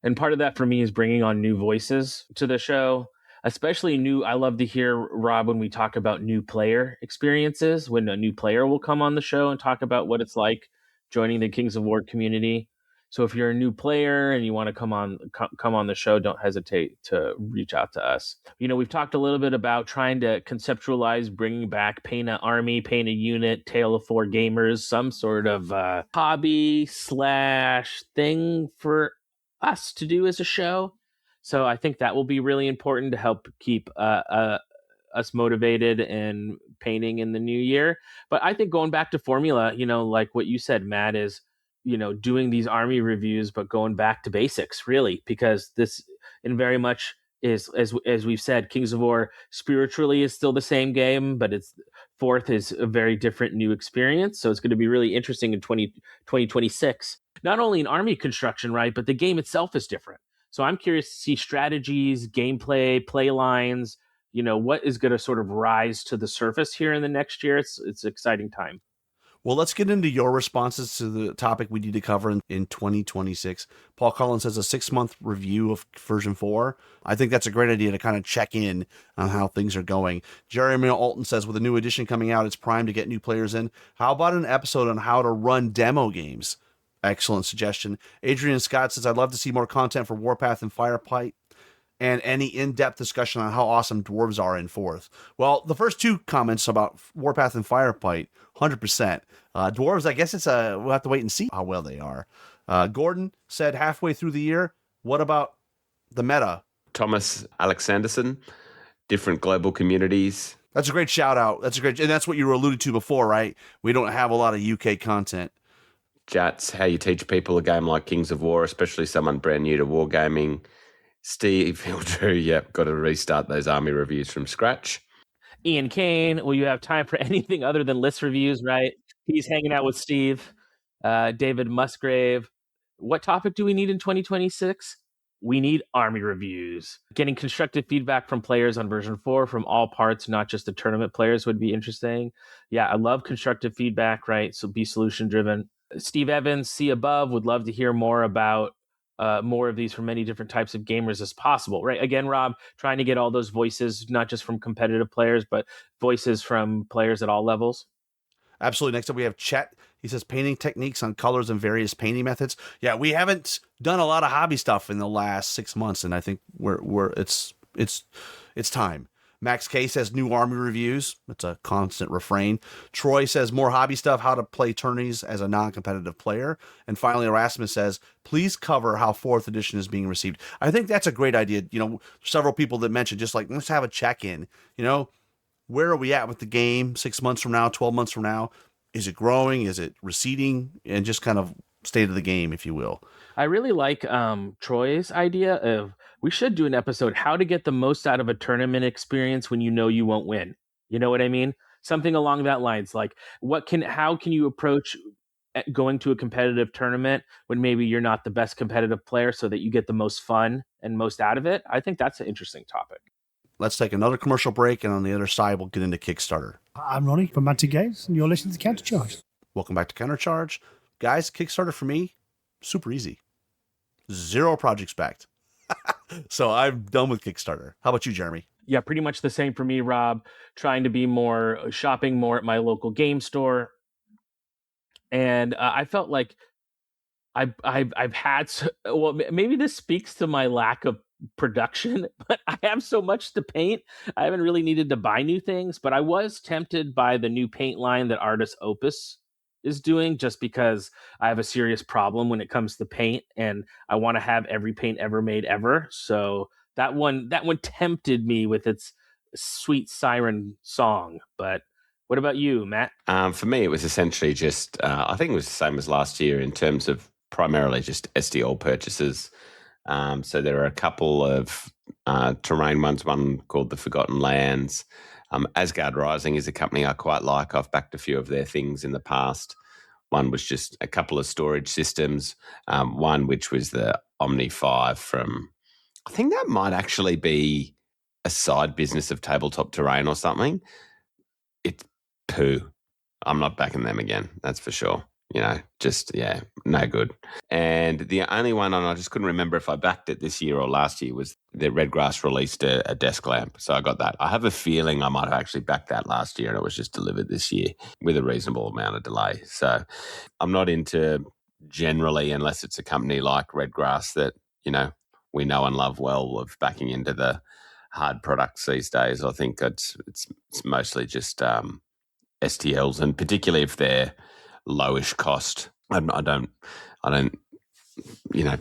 And part of that for me is bringing on new voices to the show, especially I love to hear, Rob, when we talk about new player experiences, when a new player will come on the show and talk about what it's like joining the Kings of War community. So if you're a new player and you want to come on the show, don't hesitate to reach out to us. We've talked a little bit about trying to conceptualize bringing back Paint a Army, Paint a Unit, Tale of Four Gamers, some sort of hobby / thing for us to do as a show. So I think that will be really important to help keep us motivated and painting in the new year. But I think going back to formula, like what you said, Matt, is doing these Army reviews, but going back to basics, really, because this in very much is, as we've said, Kings of War spiritually is still the same game, but it's Fourth is a very different new experience. So it's going to be really interesting in 2026, not only in Army construction, right, but the game itself is different. So I'm curious to see strategies, gameplay, play lines, what is going to sort of rise to the surface here in the next year. It's an exciting time. Well, let's get into your responses to the topic we need to cover in 2026. Paul Collins has a 6-month review of version 4. I think that's a great idea to kind of check in on how things are going. Jeremy Alton says, with a new edition coming out, it's prime to get new players in. How about an episode on how to run demo games? Excellent suggestion. Adrian Scott says, I'd love to see more content for Warpath and Firefight, and any in-depth discussion on how awesome dwarves are in 4th. Well, the first 2 comments about Warpath and Firefight, 100%. Dwarves, I guess we'll have to wait and see how well they are. Gordon said halfway through the year, what about the meta? Thomas Alexanderson, different global communities. That's a great shout out. And that's what you were alluding to before, right? We don't have a lot of UK content. Jats, how you teach people a game like Kings of War, especially someone brand new to wargaming. Steve Hildrew, yep, got to restart those army reviews from scratch. Ian Kane, will you have time for anything other than list reviews, right? He's hanging out with Steve. David Musgrave. What topic do we need in 2026? We need army reviews. Getting constructive feedback from players on version 4 from all parts, not just the tournament players, would be interesting. Yeah, I love constructive feedback, right? So be solution driven. Steve Evans, see above, would love to hear more about more of these from many different types of gamers as possible, right? Again, Rob, trying to get all those voices, not just from competitive players, but voices from players at all levels. Absolutely. Next up, we have Chet. He says painting techniques on colors and various painting methods. Yeah, we haven't done a lot of hobby stuff in the last 6 months, and I think it's time. Max K says new army reviews. That's a constant refrain. Troy says more hobby stuff, how to play tourneys as a non-competitive player. And finally, Erasmus says, please cover how 4th edition is being received. I think that's a great idea. Several people that mentioned just like, let's have a check-in. Where are we at with the game 6 months from now, 12 months from now? Is it growing? Is it receding? And just kind of state of the game, if you will. I really like Troy's idea of we should do an episode how to get the most out of a tournament experience when you know you won't win. You know what I mean? Something along that lines. Like how can you approach going to a competitive tournament when maybe you're not the best competitive player so that you get the most fun and most out of it? I think that's an interesting topic. Let's take another commercial break, and on the other side, we'll get into Kickstarter. I'm Ronnie from Mantic Games, and you're listening to Countercharge. Welcome back to Countercharge. Guys, Kickstarter for me, super easy. 0 projects backed. So I'm done with Kickstarter. How about you, Jeremy? Yeah, pretty much the same for me, Rob. Trying to be shopping more at my local game store. And I felt like I've had, maybe this speaks to my lack of production, but I have so much to paint. I haven't really needed to buy new things, but I was tempted by the new paint line that Artis Opus is doing, just because I have a serious problem when it comes to paint, and I want to have every paint ever made ever. So that one tempted me with its sweet siren song. But what about you, Matt? For me, it was essentially just, I think it was the same as last year in terms of primarily just STL purchases. So there are a couple of terrain ones, one called The Forgotten Lands. Asgard Rising is a company I quite like. I've backed a few of their things in the past. One was just a couple of storage systems. One which was the Omni 5 from, I think that might actually be a side business of Tabletop Terrain or something. It's poo. I'm not backing them again, that's for sure. No good. And the only one, and I just couldn't remember if I backed it this year or last year, was the Redgrass released a desk lamp. So I got that. I have a feeling I might have actually backed that last year and it was just delivered this year with a reasonable amount of delay. So I'm not into generally, unless it's a company like Redgrass that, we know and love well, of backing into the hard products these days. I think it's mostly just STLs, and particularly if they're lowish cost. I don't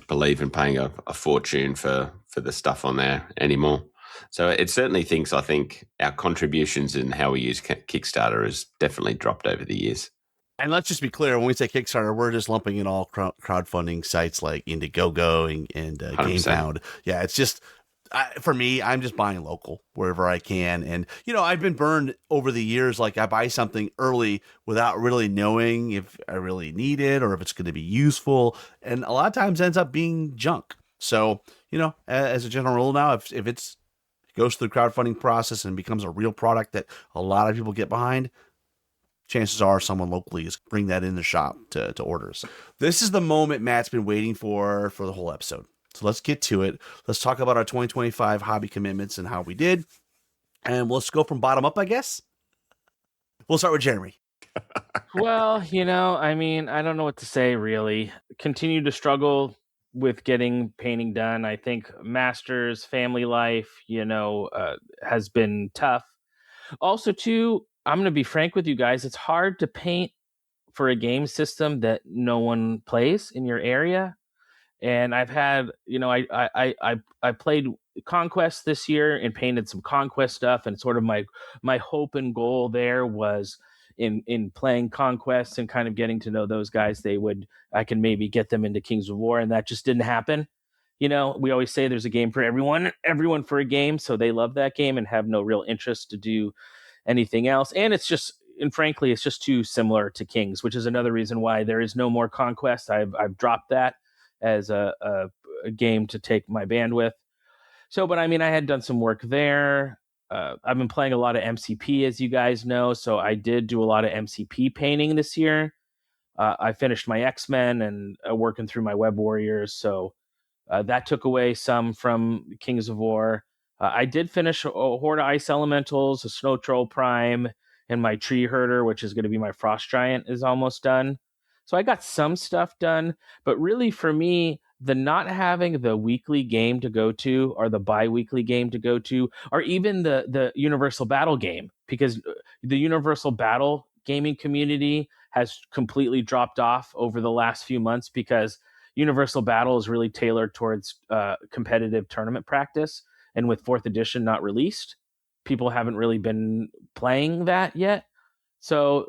believe in paying a fortune for the stuff on there anymore. So it certainly I think our contributions and how we use Kickstarter has definitely dropped over the years. And let's just be clear, when we say Kickstarter, we're just lumping in all crowdfunding sites like Indiegogo and GamePound. Yeah, it's just, for me, I'm just buying local wherever I can. And, I've been burned over the years. Like, I buy something early without really knowing if I really need it or if it's going to be useful. And a lot of times it ends up being junk. So, as a general rule now, if it's goes through the crowdfunding process and becomes a real product that a lot of people get behind, chances are someone locally is bring that in the shop to orders. This is the moment Matt's been waiting for the whole episode. So let's get to it. Let's talk about our 2025 hobby commitments and how we did. And let's go from bottom up, I guess. We'll start with Jeremy. Well, I don't know what to say, really. Continue to struggle with getting painting done. I think Masters, family life, has been tough. Also, too, I'm going to be frank with you guys. It's hard to paint for a game system that no one plays in your area. And I've had, I played Conquest this year and painted some Conquest stuff. And sort of my hope and goal there was in playing Conquest and kind of getting to know those guys, I can maybe get them into Kings of War. And that just didn't happen. We always say there's a game for everyone for a game. So they love that game and have no real interest to do anything else. And frankly, it's just too similar to Kings, which is another reason why there is no more Conquest. I've dropped that as a game to take my bandwidth. So, but I had done some work there. I've been playing a lot of MCP, as you guys know. So I did do a lot of MCP painting this year. I finished my X-Men and working through my Web Warriors. So that took away some from Kings of War. I did finish a Horde of Ice Elementals, a Snow Troll Prime, and my Tree Herder, which is going to be my Frost Giant, is almost done. So I got some stuff done, but really for me, the not having the weekly game to go to or the bi-weekly game to go to, or even the Universal Battle game, because the Universal Battle gaming community has completely dropped off over the last few months because Universal Battle is really tailored towards competitive tournament practice. And with 4th edition not released, people haven't really been playing that yet. So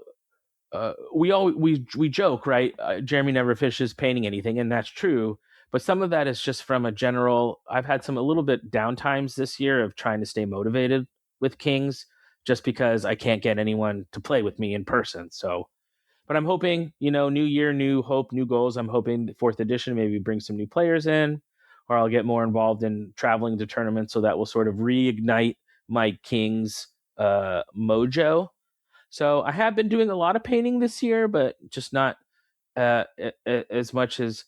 we joke, right? Jeremy never fishes painting anything, and that's true. But some of that is just from a general. I've had a little bit downtimes this year of trying to stay motivated with Kings, just because I can't get anyone to play with me in person. So, but I'm hoping, new year, new hope, new goals. I'm hoping the 4th edition maybe bring some new players in, or I'll get more involved in traveling to tournaments, so that will sort of reignite my Kings mojo. So I have been doing a lot of painting this year, but just not as much as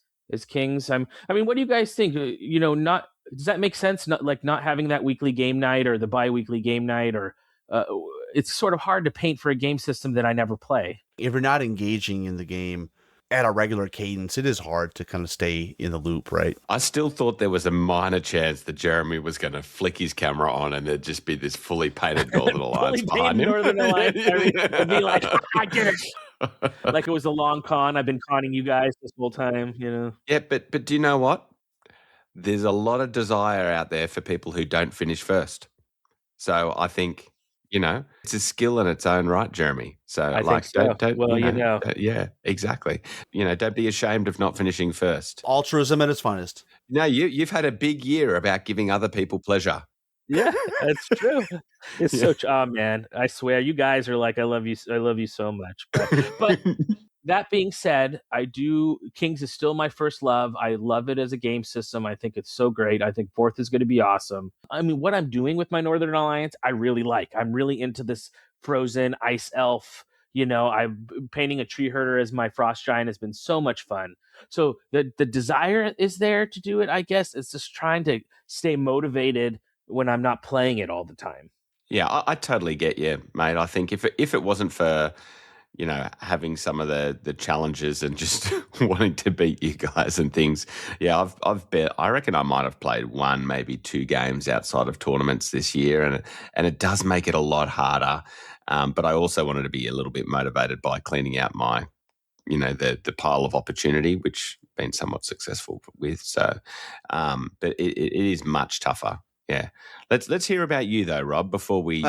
Kings. What do you guys think? Does that make sense? Not having that weekly game night or the bi-weekly game night, or it's sort of hard to paint for a game system that I never play. If you're not engaging in the game at a regular cadence, it is hard to kind of stay in the loop, right? I still thought there was a minor chance that Jeremy was going to flick his camera on and there'd just be this fully painted Golden Alliance behind him. Northern Alliance. I'd be like, I get it. Like it was a long con. I've been conning you guys this whole time, Yeah, but do you know what? There's a lot of desire out there for people who don't finish first. So I think, it's a skill in its own right, Jeremy. So I think so. Yeah, exactly. Don't be ashamed of not finishing first. Altruism at its finest. No, you've had a big year about giving other people pleasure. Yeah, that's true. It's so true. Oh man, I swear, you guys are like, I love you so much. But that being said, Kings is still my first love. I love it as a game system. I think it's so great. I think 4th is going to be awesome. What I'm doing with my Northern Alliance, I really like. I'm really into this frozen ice elf. I'm painting a Tree Herder as my Frost Giant has been so much fun. So the desire is there to do it, I guess. It's just trying to stay motivated when I'm not playing it all the time. Yeah, I totally get you, mate. I think if it wasn't for having some of the challenges and just wanting to beat you guys and things. Yeah, I reckon I might have played 1, maybe 2 games outside of tournaments this year, and it does make it a lot harder. But I also wanted to be a little bit motivated by cleaning out my, the pile of opportunity, which I've been somewhat successful with. So, but it is much tougher. Yeah. Let's hear about you though, Rob, before we,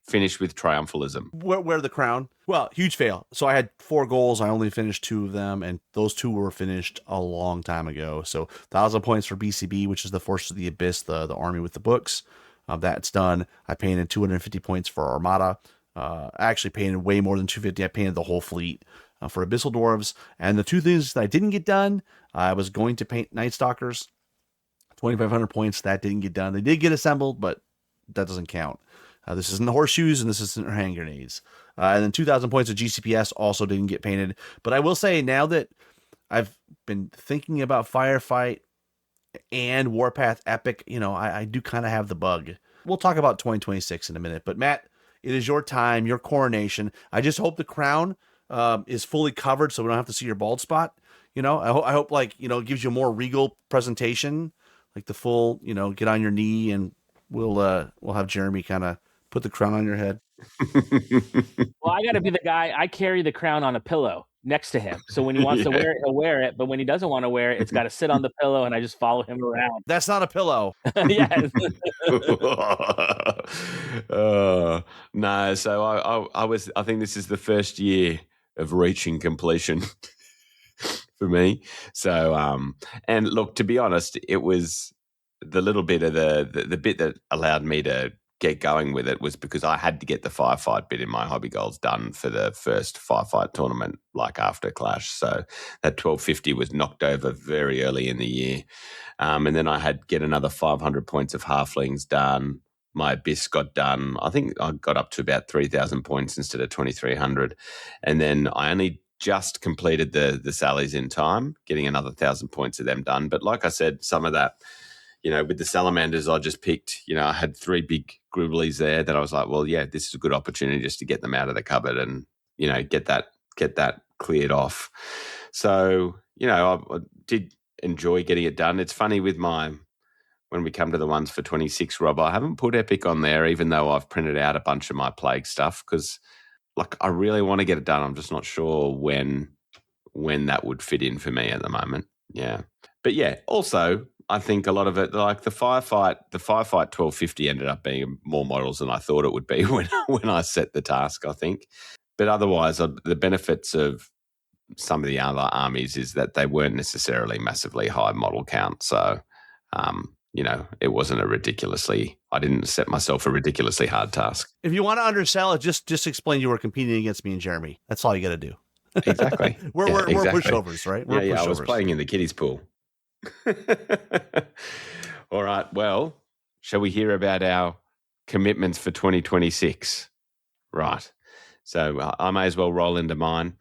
finish with triumphalism. Wear the crown. Well, huge fail. So I had 4 goals. I only finished 2 of them, and those 2 were finished a long time ago. So 1,000 points for BCB, which is the Force of the Abyss, the army with the books. That's done. I painted 250 points for Armada. I actually painted way more than 250. I painted the whole fleet for Abyssal Dwarves. And the 2 things that I didn't get done, I was going to paint Night Stalkers. 2,500 points. That didn't get done. They did get assembled, but that doesn't count. This isn't the horseshoes, and this isn't hand grenades. And then 2,000 points of GCPS also didn't get painted. But I will say, now that I've been thinking about Firefight and Warpath Epic, I do kind of have the bug. We'll talk about 2026 in a minute. But Matt, it is your time, your coronation. I just hope the crown is fully covered so we don't have to see your bald spot. I hope it gives you a more regal presentation, like the full, get on your knee, and we'll have Jeremy kind of put the crown on your head. Well, I got to be the guy. I carry the crown on a pillow next to him. So when he wants to wear it, he'll wear it. But when he doesn't want to wear it, it's got to sit on the pillow, and I just follow him around. That's not a pillow. Yes. No, so I think this is the first year of reaching completion for me. So, and look, to be honest, it was the little bit of the bit that allowed me to get going with it was because I had to get the firefight bit in my hobby goals done for the first firefight tournament, like after Clash. So that 1250 was knocked over very early in the year. And then I had get another 500 points of halflings done. My Abyss got done. I think I got up to about 3,000 points instead of 2,300. And then I only just completed the Sallies in time, getting another 1,000 points of them done. But like I said, some of that, with the Salamanders, I just picked, I had 3 big Grubblies there that I was like, well, yeah, this is a good opportunity just to get them out of the cupboard and, get that cleared off. So, I did enjoy getting it done. It's funny with when we come to the ones for 26, Rob, I haven't put Epic on there, even though I've printed out a bunch of my Plague stuff, because I really want to get it done. I'm just not sure when that would fit in for me at the moment. Yeah. But yeah, also, I think a lot of it, like the firefight 1250 ended up being more models than I thought it would be when I set the task, I think. But otherwise, the benefits of some of the other armies is that they weren't necessarily massively high model count. So, it wasn't I didn't set myself a ridiculously hard task. If you want to undersell it, just explain you were competing against me and Jeremy. That's all you got to do. Exactly. We're pushovers, right? We're pushovers. I was playing in the kiddies pool. All right. Well, shall we hear about our commitments for 2026? Right. So I may as well roll into mine.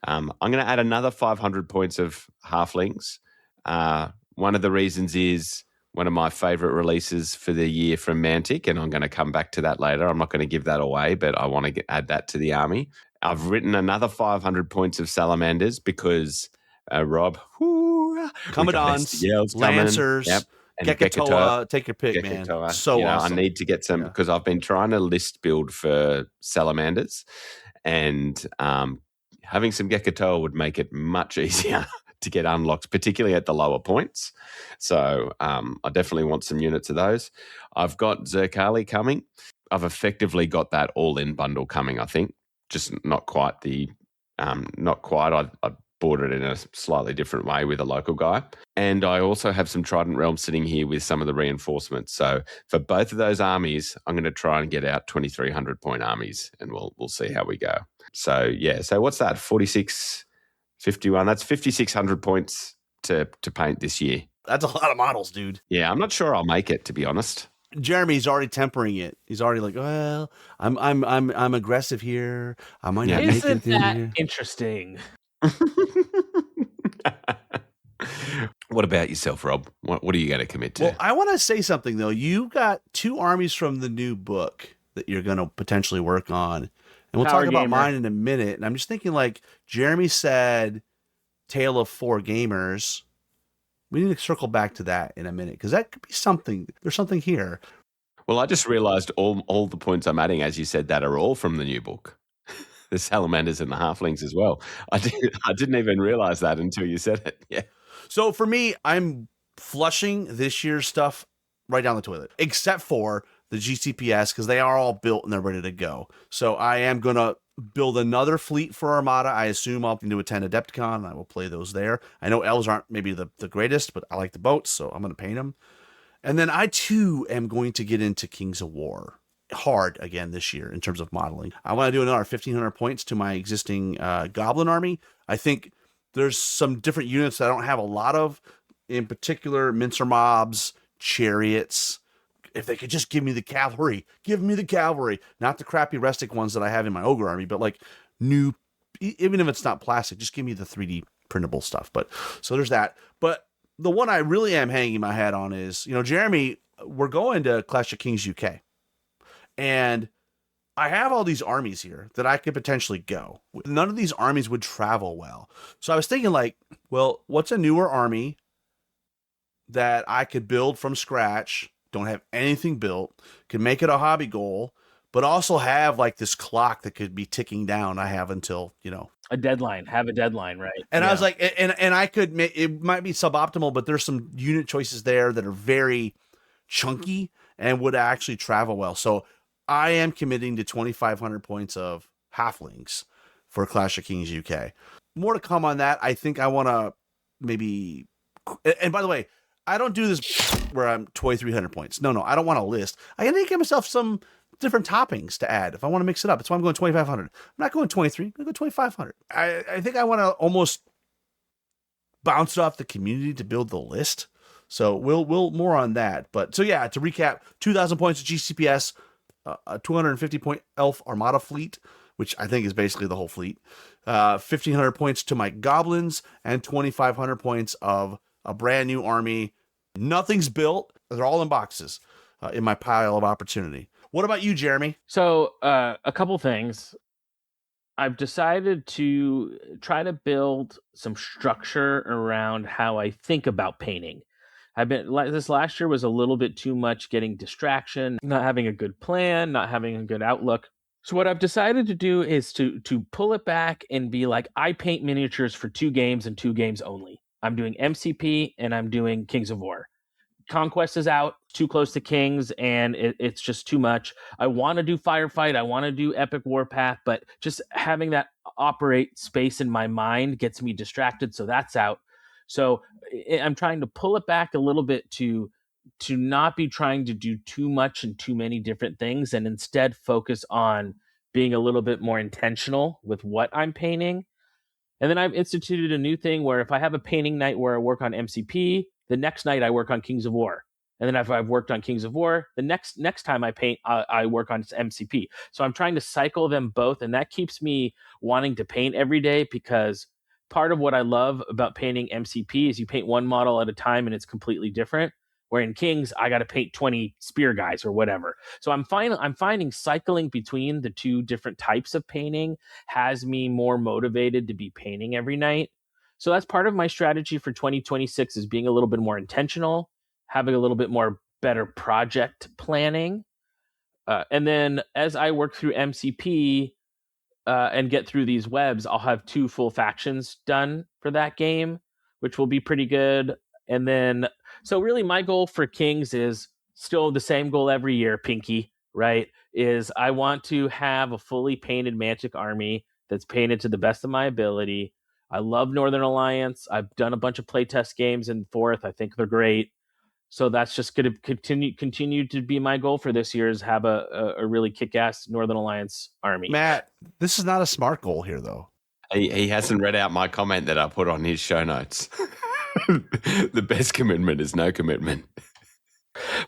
I'm going to add another 500 points of halflings. One of the reasons is one of my favorite releases for the year from Mantic, and I'm going to come back to that later. I'm not going to give that away, but I want to add that to the army. I've written another 500 points of Salamanders because, Rob, Commandants, Lancers, yep. Gekatoa, take your pick, man. So awesome. I need to get some because I've been trying to list build for Salamanders, and having some Gekatoa would make it much easier to get unlocks, particularly at the lower points. So I definitely want some units of those. I've got Zerkali coming. I've effectively got that all-in bundle coming, I think. Just not quite not quite. I bought it in a slightly different way with a local guy. And I also have some Trident Realms sitting here with some of the reinforcements. So for both of those armies, I'm going to try and get out 2,300 point armies, and we'll see how we go. So yeah, so what's that? 4651. That's 5,600 points to paint this year. That's a lot of models, dude. Yeah, I'm not sure I'll make it, to be honest. Jeremy's already tempering it. He's already like, well, I'm aggressive here. I might not make it here. Interesting. What about yourself, Rob? What are you going to commit to? Well, I want to say something though. You got 2 armies from the new book that you're going to potentially work on, and we'll talk about mine in a minute. And I'm just thinking, like Jeremy said, Tale of 4 Gamers. We need to circle back to that in a minute because that could be something. There's something here. Well, I just realized all the points I'm adding, as you said, that are all from the new book. The Salamanders and the Halflings as well. I didn't even realize that until you said it. Yeah. So for me, I'm flushing this year's stuff right down the toilet, except for the GCPS because they are all built and they're ready to go. So I am going to build another fleet for Armada. I assume I'll do attend Adepticon and I will play those there. I know elves aren't maybe the greatest, but I like the boats, so I'm going to paint them. And then I too am going to get into Kings of War hard again this year in terms of modeling. I want to do another 1,500 points to my existing Goblin army. I think there's some different units that I don't have a lot of, in particular Mincer Mobs, Chariots, if they could just give me the cavalry, not the crappy rustic ones that I have in my ogre army, but like new, even if it's not plastic, just give me the 3D printable stuff. But so there's that. But the one I really am hanging my hat on is, Jeremy, we're going to Clash of Kings UK, and I have all these armies here that I could potentially go. None of these armies would travel well. So I was thinking like, well, what's a newer army that I could build from scratch, don't have anything built, can make it a hobby goal, but also have like this clock that could be ticking down. I have until, a deadline, have a deadline, right? And I was like, and I could, it might be suboptimal, but there's some unit choices there that are very chunky and would actually travel well. So I am committing to 2,500 points of halflings for Clash of Kings UK. More to come on that. I think I want to maybe, and by the way, I don't do this where I'm 2,300 points. No, I don't want a list. I need to give myself some different toppings to add if I want to mix it up. That's why I'm going 2,500. I'm not going 23. I'm going to go 2,500. I think I want to almost bounce it off the community to build the list. So we'll more on that. But so yeah, to recap, 2,000 points of GCPS, a 250 point elf armada fleet, which I think is basically the whole fleet, 1,500 points to my goblins, and 2,500 points of a brand new army. Nothing's built. They're all in boxes in my pile of opportunity. What about you, Jeremy? So a couple things. I've decided to try to build some structure around how I think about painting. This last year was a little bit too much getting distraction, not having a good plan, not having a good outlook. So what I've decided to do is to pull it back and be like, I paint miniatures for 2 games and 2 games only. I'm doing MCP and I'm doing Kings of War. Conquest is out, too close to Kings, and it's just too much. I want to do Firefight, I want to do Epic Warpath, but just having that operate space in my mind gets me distracted, so that's out. So I'm trying to pull it back a little bit to not be trying to do too much and too many different things, and instead focus on being a little bit more intentional with what I'm painting. And then I've instituted a new thing where if I have a painting night where I work on MCP, the next night I work on Kings of War. And then if I've worked on Kings of War, the next time I paint, I work on MCP. So I'm trying to cycle them both, and that keeps me wanting to paint every day, because part of what I love about painting MCP is you paint one model at a time and it's completely different. Where in Kings, I got to paint 20 spear guys or whatever. So I'm finding cycling between the 2 different types of painting has me more motivated to be painting every night. So that's part of my strategy for 2026 is being a little bit more intentional, having a little bit more better project planning. And then as I work through MCP and get through these webs, I'll have 2 full factions done for that game, which will be pretty good. And then, so really my goal for Kings is still the same goal every year, Pinky, right? Is I want to have a fully painted Magic army that's painted to the best of my ability. I love Northern Alliance. I've done a bunch of playtest games in 4th. I think they're great. So that's just going to continue to be my goal for this year, is have a really kick-ass Northern Alliance army. Matt, this is not a SMART goal here, though. He hasn't read out my comment that I put on his show notes. The best commitment is no commitment.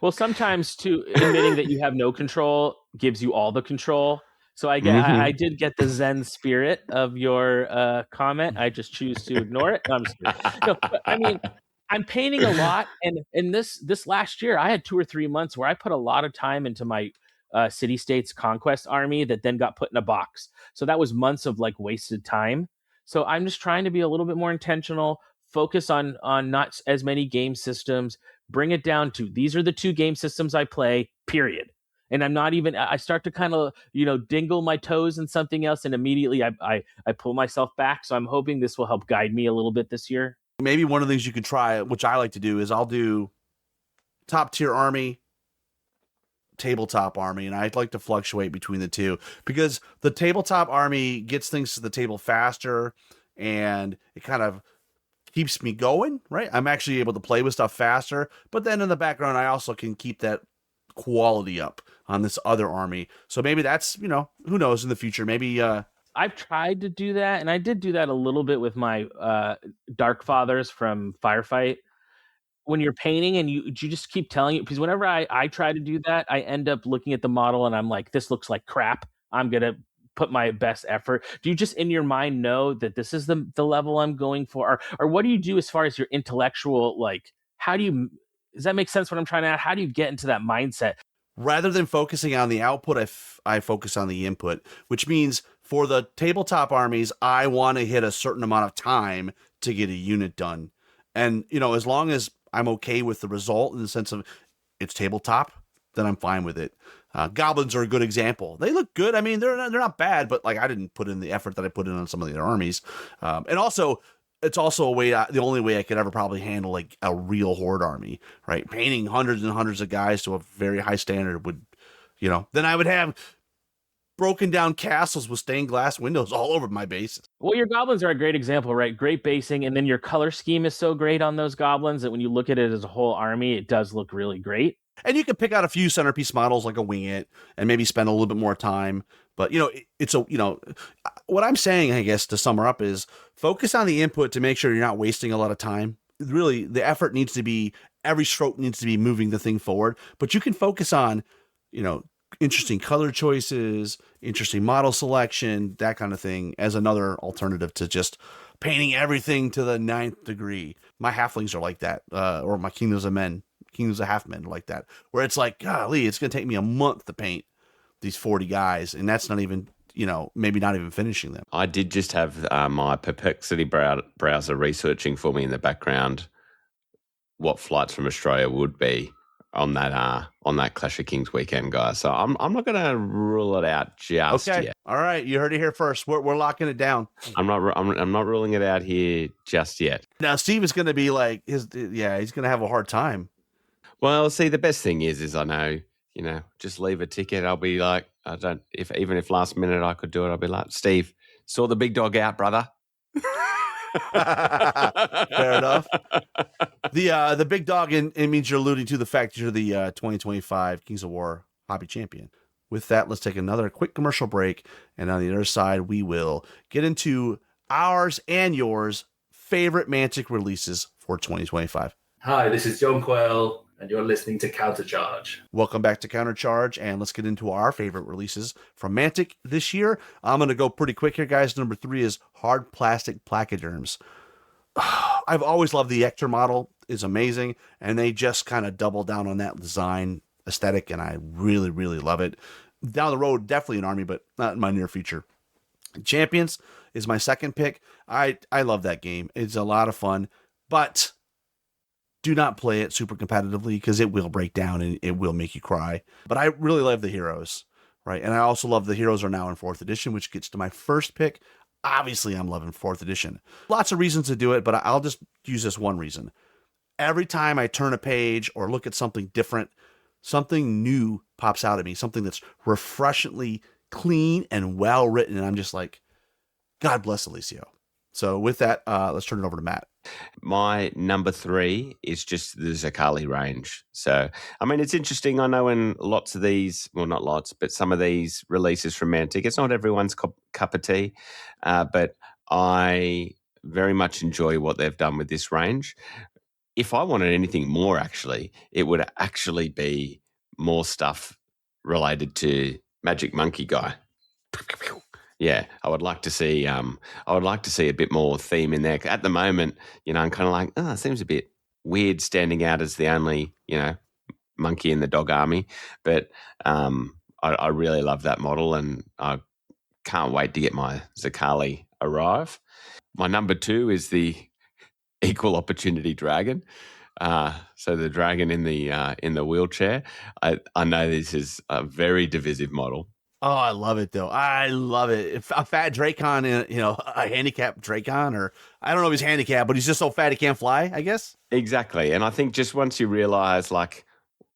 Well, sometimes too, admitting that you have no control gives you all the control. So I did get the Zen spirit of your comment. I just choose to ignore it. I mean, I'm painting a lot, and in this last year, I had 2 or 3 months where I put a lot of time into my City States Conquest army that then got put in a box. So that was months of like wasted time. So I'm just trying to be a little bit more intentional, focus on not as many game systems, bring it down to these are the 2 game systems I play, period. And I'm not even, I start to kind of, dingle my toes in something else, and immediately I pull myself back. So I'm hoping this will help guide me a little bit this year. Maybe one of the things you could try, which I like to do, is I'll do top tier army, tabletop army, and I'd like to fluctuate between the 2, because the tabletop army gets things to the table faster, and it kind of keeps me going, right? I'm actually able to play with stuff faster, but then in the background, I also can keep that quality up on this other army. So maybe that's, who knows in the future, maybe, I've tried to do that, and I did do that a little bit with my Dark Fathers from Firefight, when you're painting and you just keep telling it, because whenever I try to do that, I end up looking at the model and I'm like, this looks like crap. I'm going to put my best effort. Do you just in your mind know that this is the level I'm going for? Or what do you do as far as your intellectual, like, does that make sense what I'm trying to add? How do you get into that mindset? Rather than focusing on the output, I focus on the input, which means for the tabletop armies, I want to hit a certain amount of time to get a unit done. And, as long as I'm okay with the result in the sense of it's tabletop, then I'm fine with it. Goblins are a good example. They look good. I mean, they're not bad, but like I didn't put in the effort that I put in on some of the other armies. And also, it's also the only way I could ever probably handle like a real horde army, right? Painting hundreds and hundreds of guys to a very high standard would, then I would have broken down castles with stained glass windows all over my bases. Well, your goblins are a great example, right? Great basing, and then your color scheme is so great on those goblins that when you look at it as a whole army, it does look really great. And you can pick out a few centerpiece models like a Wing It and maybe spend a little bit more time. But, what I'm saying, I guess, to sum up is focus on the input to make sure you're not wasting a lot of time. Really, the effort needs to be, every stroke needs to be moving the thing forward. But you can focus on, interesting color choices, interesting model selection, that kind of thing as another alternative to just painting everything to the 9th degree. My halflings are like that, or my Kingdoms of Half Men are like that, where it's like, golly, it's going to take me a month to paint these 40 guys, and that's not even, maybe not even finishing them. I did just have my Perplexity browser researching for me in the background what flights from Australia would be on that Clash of Kings weekend, guys. So I'm not going to rule it out just yet. All right, you heard it here first. We're locking it down. I'm not ruling it out here just yet. Now Steve is going to be like he's going to have a hard time. Well, see, the best thing is I know, just leave a ticket. I'll be like, even if last minute I could do it, I'll be like, Steve, saw the big dog out, brother. Fair enough. The big dog it means you're alluding to the fact that you're the 2025 Kings of War hobby champion. With that, let's take another quick commercial break, and on the other side, we will get into ours and yours favorite Mantic releases for 2025. Hi, this is John Quayle, and you're listening to Countercharge. Welcome back to Countercharge, and let's get into our favorite releases from Mantic this year. I'm going to go pretty quick here, guys. Number 3 is Hard Plastic Placoderms. I've always loved the Ector model. It's amazing, and they just kind of double down on that design aesthetic, and I really, really love it. Down the road, definitely an army, but not in my near future. Champions is my second pick. I love that game. It's a lot of fun, but do not play it super competitively because it will break down and it will make you cry. But I really love the heroes, right? And I also love the heroes are now in 4th edition, which gets to my first pick. Obviously, I'm loving 4th edition. Lots of reasons to do it, but I'll just use this one reason. Every time I turn a page or look at something different, something new pops out at me, something that's refreshingly clean and well written. And I'm just like, God bless Alessio. So with that, let's turn it over to Matt. My number 3 is just the Zakali range. So, I mean, it's interesting. I know in lots of these, well, not lots, but some of these releases from Mantic, it's not everyone's cup of tea, but I very much enjoy what they've done with this range. If I wanted anything more, actually, it would actually be more stuff related to Magic Monkey Guy. Yeah, I would like to see. A bit more theme in there. At the moment, I'm kind of like, it seems a bit weird standing out as the only, monkey in the dog army. But I really love that model, and I can't wait to get my Zakali arrive. My number 2 is the Equal Opportunity Dragon. So the dragon in the wheelchair. I know this is a very divisive model. Oh, I love it, though. I love it. If a fat Dracon, a handicapped Dracon, or I don't know if he's handicapped, but he's just so fat he can't fly, I guess. Exactly. And I think just once you realize, like,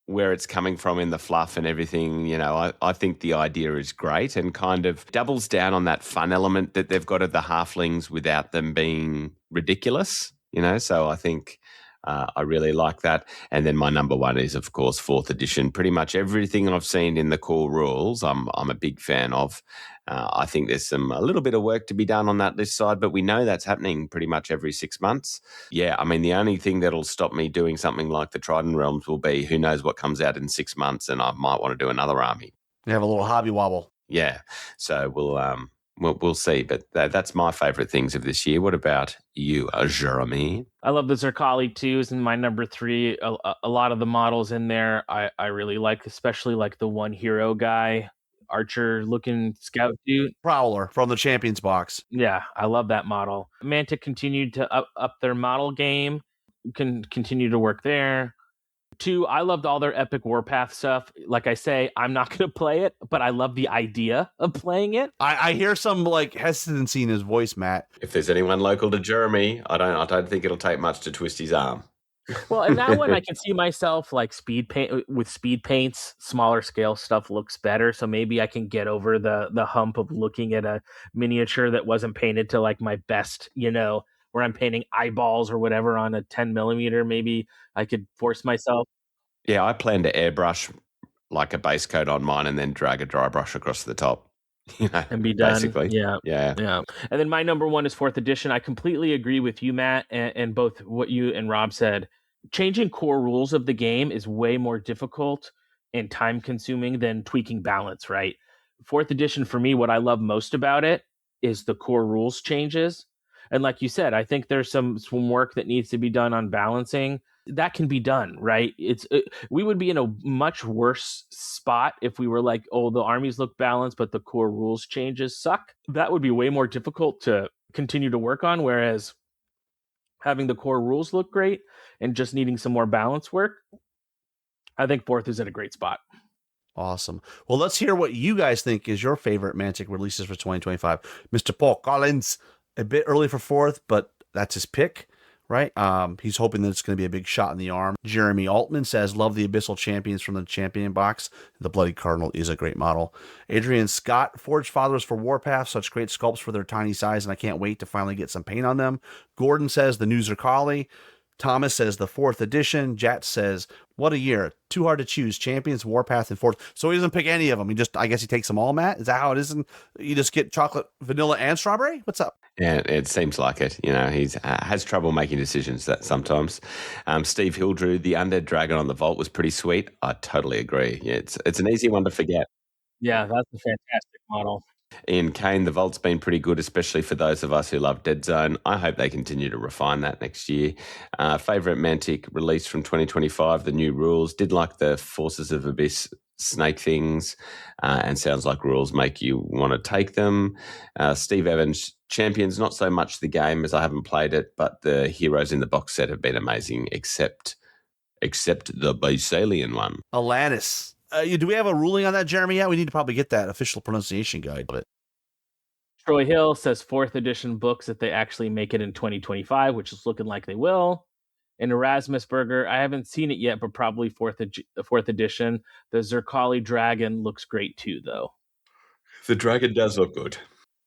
where it's coming from in the fluff and everything, I think the idea is great and kind of doubles down on that fun element that they've got of the halflings without them being ridiculous, So I think I really like that. And then my number one is, of course, 4th edition. Pretty much everything I've seen in the core rules, I'm a big fan of. I think there's a little bit of work to be done on that list side, but we know that's happening pretty much every 6 months. Yeah, I mean, the only thing that'll stop me doing something like the Trident Realms will be who knows what comes out in 6 months, and I might want to do another army. You have a little hobby wobble. Yeah, so we'll see. But that's my favourite things of this year. What about you, Jeremy? I love the Zerkali 2s in my number 3. A lot of the models in there I really like, especially like the one hero guy, archer looking scout dude. Prowler from the Champions box. Yeah, I love that model. Mantic continued to up their model game, can continue to work there. 2, I loved all their Epic Warpath stuff. Like I say, I'm not going to play it, but I love the idea of playing it. I hear some like hesitancy in his voice, Matt. If there's anyone local to Jeremy, I don't think it'll take much to twist his arm. Well, and that one I can see myself like speed paints, smaller scale stuff looks better. So maybe I can get over the hump of looking at a miniature that wasn't painted to like my best, where I'm painting eyeballs or whatever on a 10 millimeter. Maybe I could force myself. Yeah, I plan to airbrush like a base coat on mine and then drag a dry brush across the top. And be done. Basically. Yeah. Yeah. And then my number one is 4th edition. I completely agree with you, Matt, and both what you and Rob said. Changing core rules of the game is way more difficult and time consuming than tweaking balance, right? 4th edition, for me, what I love most about it is the core rules changes. And like you said, I think there's some work that needs to be done on balancing. That can be done, right? We would be in a much worse spot if we were like, oh, the armies look balanced, but the core rules changes suck. That would be way more difficult to continue to work on, whereas having the core rules look great and just needing some more balance work, I think 4th is at a great spot. Awesome. Well, let's hear what you guys think is your favorite Mantic releases for 2025. Mr. Paul Collins, a bit early for 4th, but that's his pick. Right? He's hoping that it's going to be a big shot in the arm. Jeremy Altman says, love the Abyssal Champions from the Champion box. The Bloody Cardinal is a great model. Adrian Scott, Forged Fathers for Warpath, such great sculpts for their tiny size, and I can't wait to finally get some paint on them. Gordon says, the new Zerkali. Thomas says, the 4th edition. Jat says, what a year. Too hard to choose. Champions, Warpath, and 4th. So he doesn't pick any of them. I guess he takes them all, Matt? Is that how it is? And you just get chocolate, vanilla, and strawberry? What's up? Yeah, it seems like it. He's has trouble making decisions that sometimes. Steve Hildrew, the Undead Dragon on the Vault was pretty sweet. I totally agree. Yeah, it's an easy one to forget. Yeah, that's a fantastic model. Ian Kane, the Vault's been pretty good, especially for those of us who love Dead Zone. I hope they continue to refine that next year. Favourite Mantic release from 2025, the new rules. Did like the Forces of Abyss snake things, and sounds like rules make you want to take them. Steve Evans, Champions, not so much the game as I haven't played it, but the heroes in the box set have been amazing, except the Basalian one. Alanis. Do we have a ruling on that, Jeremy? Yeah, we need to probably get that official pronunciation guide. But Troy Hill says 4th edition books if they actually make it in 2025, which is looking like they will. And Erasmus Berger, I haven't seen it yet, but probably 4th edition. The Zerkali Dragon looks great too, though. The dragon does look good.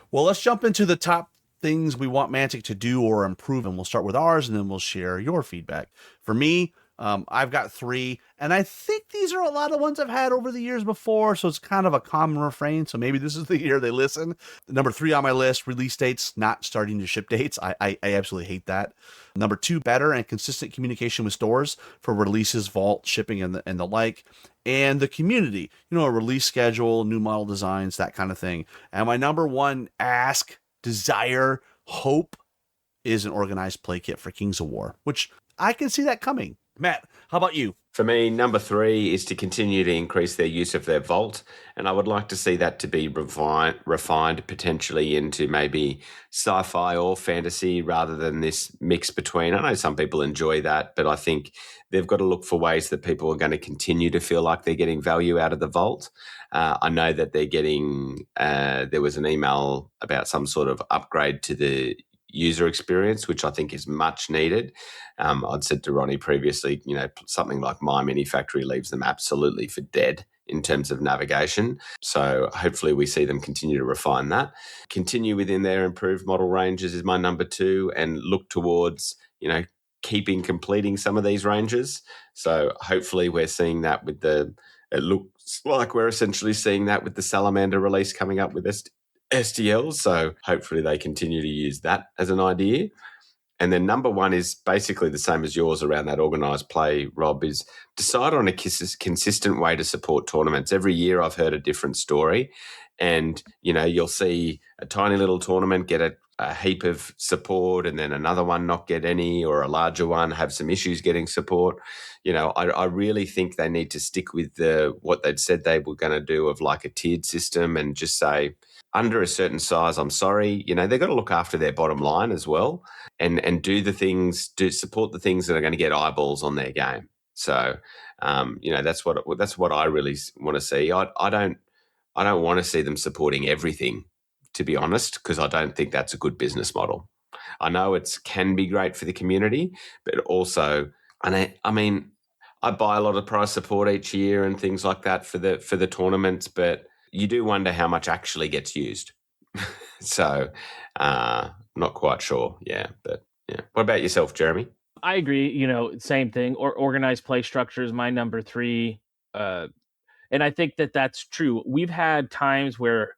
Well, let's jump into the top things we want Mantic to do or improve, and we'll start with ours, and then we'll share your feedback. For me, I've got 3, and I think these are a lot of ones I've had over the years before, so it's kind of a common refrain, so maybe this is the year they listen. Number 3 on my list, release dates, not starting to ship dates. I absolutely hate that. Number 2, better and consistent communication with stores for releases, vault, shipping, and the like. And the community, a release schedule, new model designs, that kind of thing. And my number 1 ask, desire, hope is an organized play kit for Kings of War, which I can see that coming. Matt, how about you? For me, number 3 is to continue to increase their use of their vault, and I would like to see that to be refined potentially into maybe sci-fi or fantasy rather than this mix between. I know some people enjoy that, but I think they've got to look for ways that people are going to continue to feel like they're getting value out of the vault. I know that they're getting, there was an email about some sort of upgrade to the user experience, which I think is much needed. I'd said to Ronnie previously, something like My Mini Factory leaves them absolutely for dead in terms of navigation. So hopefully we see them continue to refine that. Continue within their improved model ranges is my number 2, and look towards, completing some of these ranges. So hopefully we're seeing that with it looks like we're essentially seeing that with the Salamander release coming up with STL. So hopefully they continue to use that as an idea. And then number one is basically the same as yours around that organised play, Rob, is decide on a consistent way to support tournaments. Every year I've heard a different story, and, you'll see a tiny little tournament get a heap of support and then another one not get any, or a larger one have some issues getting support. I really think they need to stick with what they'd said they were going to do of like a tiered system, and just say, under a certain size, I'm sorry, they've got to look after their bottom line as well, and support the things that are going to get eyeballs on their game. So, that's what I really want to see. I don't want to see them supporting everything, to be honest, because I don't think that's a good business model. I know it can be great for the community, but also, I buy a lot of prize support each year and things like that for the tournaments, but you do wonder how much actually gets used. So, not quite sure. Yeah, but yeah. What about yourself, Jeremy? I agree. Same thing. Or organized play structure is my number 3. And I think that's true. We've had times where,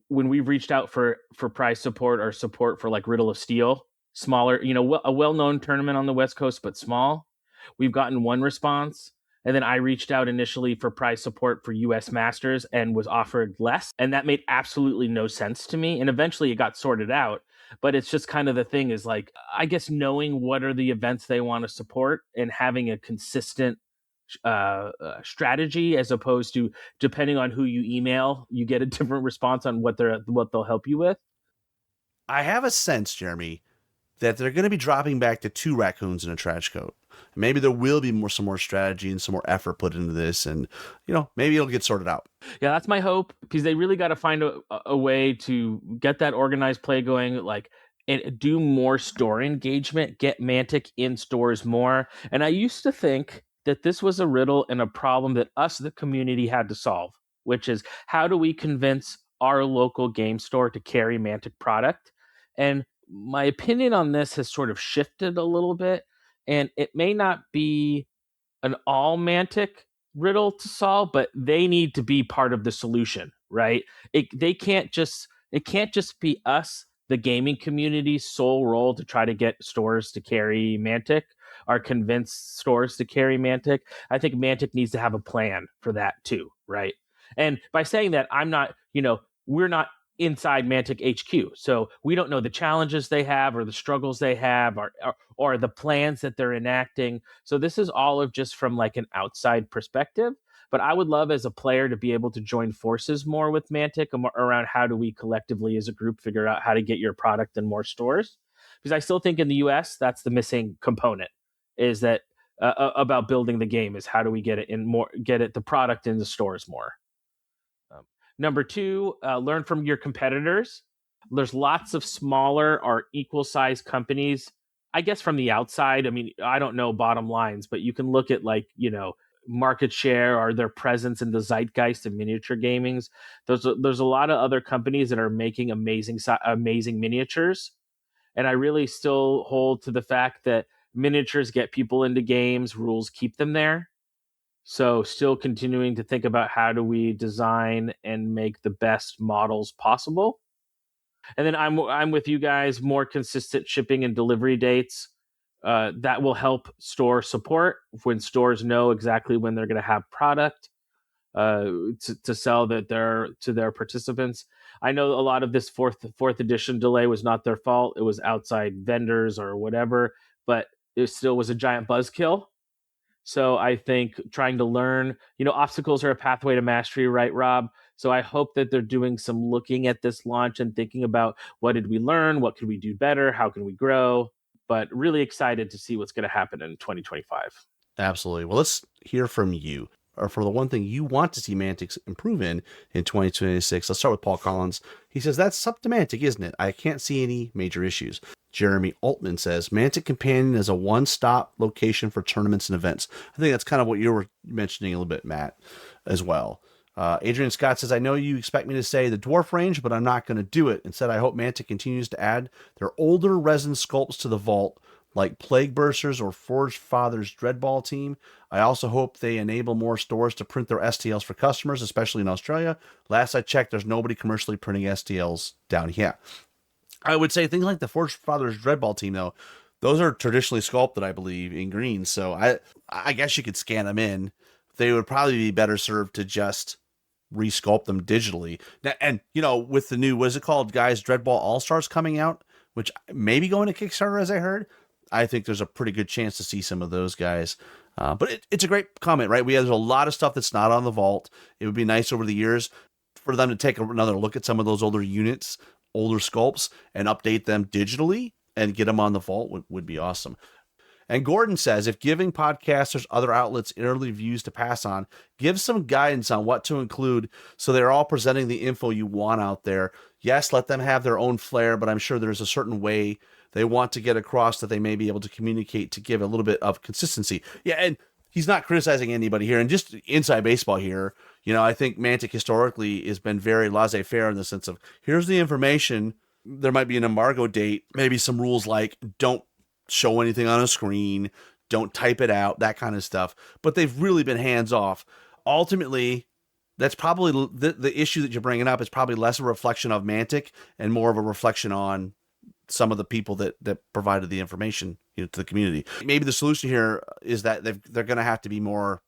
when we've reached out for prize support or support for like Riddle of Steel, smaller, a well-known tournament on the West Coast, but small, we've gotten one response. And then I reached out initially for prize support for US Masters and was offered less. And that made absolutely no sense to me. And eventually it got sorted out. But it's just kind of the thing is, like, I guess knowing what are the events they want to support and having a consistent strategy, as opposed to depending on who you email, you get a different response on what they'll help you with. I have a sense, Jeremy, that they're going to be dropping back to 2 raccoons in a trench coat. Maybe there will be some more strategy and some more effort put into this, and maybe it'll get sorted out. Yeah, that's my hope, because they really got to find a way to get that organized play going, like, and do more store engagement, get Mantic in stores more. And I used to think that this was a riddle and a problem that us, the community, had to solve, which is, how do we convince our local game store to carry Mantic product? And my opinion on this has sort of shifted a little bit, and it may not be an all Mantic riddle to solve, but they need to be part of the solution, right? It can't just be us, the gaming community's sole role to try to get stores to carry Mantic or convince stores to carry Mantic. I think Mantic needs to have a plan for that too, right? And by saying that, we're not inside Mantic HQ, so we don't know the challenges they have or the struggles they have or the plans that they're enacting. So this is all of just from like an outside perspective. But I would love as a player to be able to join forces more with Mantic around how do we collectively as a group figure out how to get your product in more stores. Because I still think in the US, that's the missing component, is that about building the game, is how do we get it the product in the stores more. Number 2, learn from your competitors. There's lots of smaller or equal-sized companies, I guess from the outside. I mean, I don't know bottom lines, but you can look at market share or their presence in the zeitgeist of miniature gamings. There's a lot of other companies that are making amazing miniatures. And I really still hold to the fact that miniatures get people into games, rules keep them there. So still continuing to think about how do we design and make the best models possible. And then I'm with you guys, more consistent shipping and delivery dates. That will help store support when stores know exactly when they're going to have product to sell to their participants. I know a lot of this fourth edition delay was not their fault. It was outside vendors or whatever, but it still was a giant buzzkill. So I think trying to learn, obstacles are a pathway to mastery, right, Rob? So I hope that they're doing some looking at this launch and thinking about what did we learn? What could we do better? How can we grow? But really excited to see what's going to happen in 2025. Absolutely. Well, let's hear from you. Or for the one thing you want to see Mantic improve in 2026. Let's start with Paul Collins. He says, that's up to Mantic, isn't it? I can't see any major issues. Jeremy Altman says, Mantic Companion is a one-stop location for tournaments and events. I think that's kind of what you were mentioning a little bit, Matt, as well. Adrian Scott says, I know you expect me to say the dwarf range, but I'm not going to do it. Instead, I hope Mantic continues to add their older resin sculpts to the vault. like Plague Bursters or Forge Fathers Dreadball Team. I also hope they enable more stores to print their STLs for customers, especially in Australia. Last I checked, there's nobody commercially printing STLs down here. I would say things like the Forge Fathers Dreadball Team, though, those are traditionally sculpted, I believe, in green. So I guess you could scan them in. They would probably be better served to just resculpt them digitally. Now, and, with the new, what is it called, guys, Dreadball All-Stars coming out, which may be going to Kickstarter, as I heard, I think there's a pretty good chance to see some of those guys. But it's a great comment, right? There's a lot of stuff that's not on the vault. It would be nice over the years for them to take another look at some of those older units, older sculpts, and update them digitally and get them on the vault would be awesome. And Gordon says, if giving podcasters other outlets early views to pass on, give some guidance on what to include so they're all presenting the info you want out there. Yes, let them have their own flair, but I'm sure there's a certain way they want to get across that they may be able to communicate to give a little bit of consistency. Yeah, and he's not criticizing anybody here. And just inside baseball here, I think Mantic historically has been very laissez-faire in the sense of, here's the information. There might be an embargo date, maybe some rules like don't show anything on a screen, don't type it out, that kind of stuff. But they've really been hands off. Ultimately, that's probably the issue that you're bringing up is probably less a reflection of Mantic and more of a reflection on some of the people that provided the information to the community. Maybe the solution here is that they're going to have to be more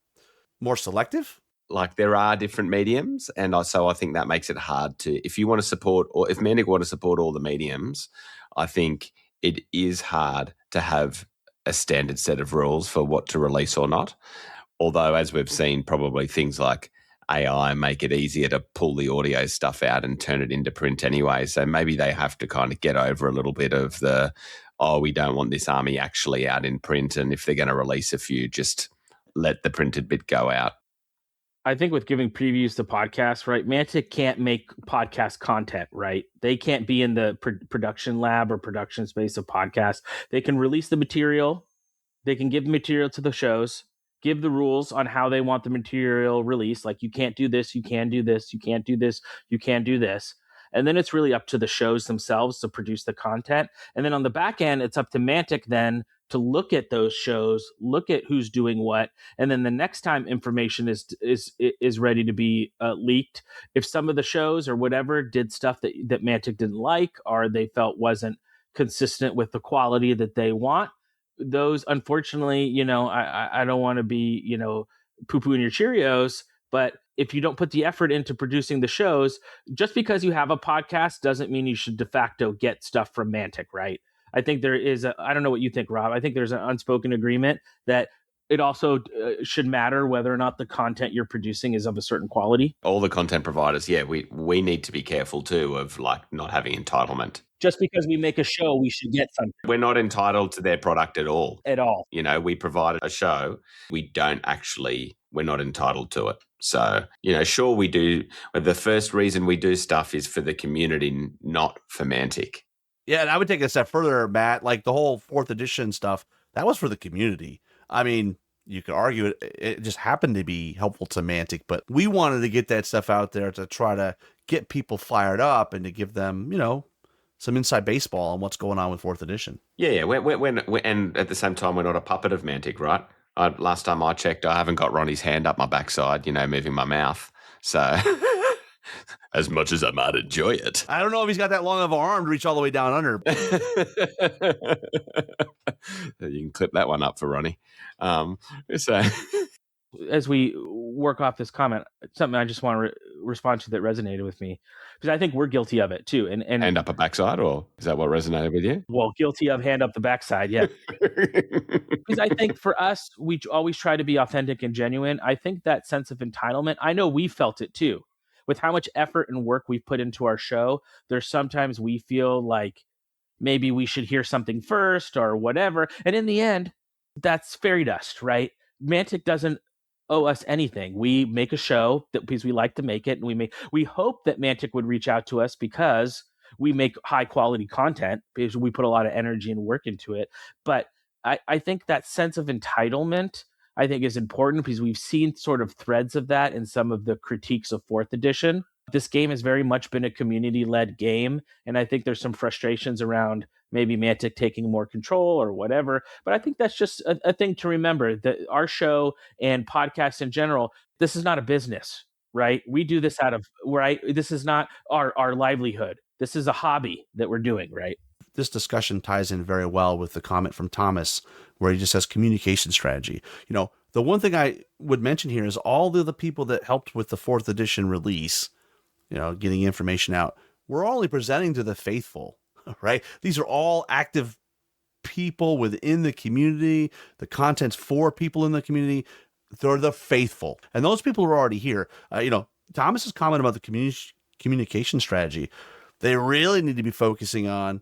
selective. Like there are different mediums, and so I think that makes it hard to, if you want to support, or if Mantic want to support all the mediums, I think it is hard to have a standard set of rules for what to release or not. Although, as we've seen, probably things like AI make it easier to pull the audio stuff out and turn it into print anyway. So maybe they have to kind of get over a little bit of we don't want this army actually out in print. And if they're going to release a few, just let the printed bit go out. I think with giving previews to podcasts, right, Mantic can't make podcast content, right? They can't be in the production lab or production space of podcasts. They can release the material. They can give material to the shows, give the rules on how they want the material released. Like, you can't do this, you can do this, you can't do this, you can do this. And then it's really up to the shows themselves to produce the content. And then on the back end, it's up to Mantic then to look at those shows, look at who's doing what, and then the next time information is ready to be leaked, if some of the shows or whatever did stuff that Mantic didn't like or they felt wasn't consistent with the quality that they want, those, unfortunately, I don't want to be, poo-pooing your Cheerios, but if you don't put the effort into producing the shows, just because you have a podcast doesn't mean you should de facto get stuff from Mantic, right? I think there is I don't know what you think, Rob. I think there's an unspoken agreement that it also should matter whether or not the content you're producing is of a certain quality. All the content providers, we need to be careful too of like not having entitlement. Just because we make a show, we should get something. We're not entitled to their product at all. At all. We provide a show. We're not entitled to it. So, sure we do. But the first reason we do stuff is for the community, not for Mantic. Yeah, and I would take it a step further, Matt. Like the whole 4th edition stuff, that was for the community. I mean, you could argue it just happened to be helpful to Mantic, but we wanted to get that stuff out there to try to get people fired up and to give them, some inside baseball on what's going on with 4th edition. Yeah. And at the same time, we're not a puppet of Mantic, right? Last time I checked, I haven't got Ronnie's hand up my backside, moving my mouth. So... as much as I might enjoy it. I don't know if he's got that long of an arm to reach all the way down under. You can clip that one up for Ronnie. As we work off this comment, something I just want to respond to that resonated with me, because I think we're guilty of it too. And hand up a backside, or is that what resonated with you? Well, guilty of hand up the backside, yeah. Because I think for us, we always try to be authentic and genuine. I think that sense of entitlement, I know we felt it too. With how much effort and work we've put into our show, there's sometimes we feel like maybe we should hear something first or whatever. And in the end, that's fairy dust, right? Mantic doesn't owe us anything. We make a show because we like to make it, and we hope that Mantic would reach out to us because we make high quality content, because we put a lot of energy and work into it. But I think that sense of entitlement, I think, is important, because we've seen sort of threads of that in some of the critiques of 4th edition. This game has very much been a community-led game, and I think there's some frustrations around maybe Mantic taking more control or whatever. But I think that's just a thing to remember, that our show and podcasts in general, this is not a business, right? We do this out of, right? This is not our livelihood. This is a hobby that we're doing, right? This discussion ties in very well with the comment from Thomas, where he just says communication strategy. The one thing I would mention here is all the people that helped with the 4th edition release, getting information out. We're only presenting to the faithful, right? These are all active people within the community. The content's for people in the community. They're the faithful. And those people are already here. Thomas's comment about the communication strategy, they really need to be focusing on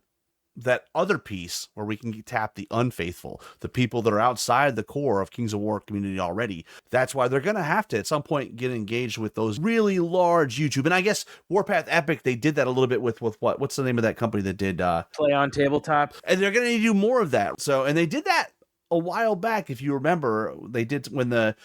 that other piece where we can tap the unfaithful, the people that are outside the core of Kings of War community already. That's why they're going to have to, at some point, get engaged with those really large YouTube. And I guess Warpath Epic, they did that a little bit with what's the name of that company that did Play on Tabletop? And they're going to do more of that. So, and they did that a while back. If you remember, they did when the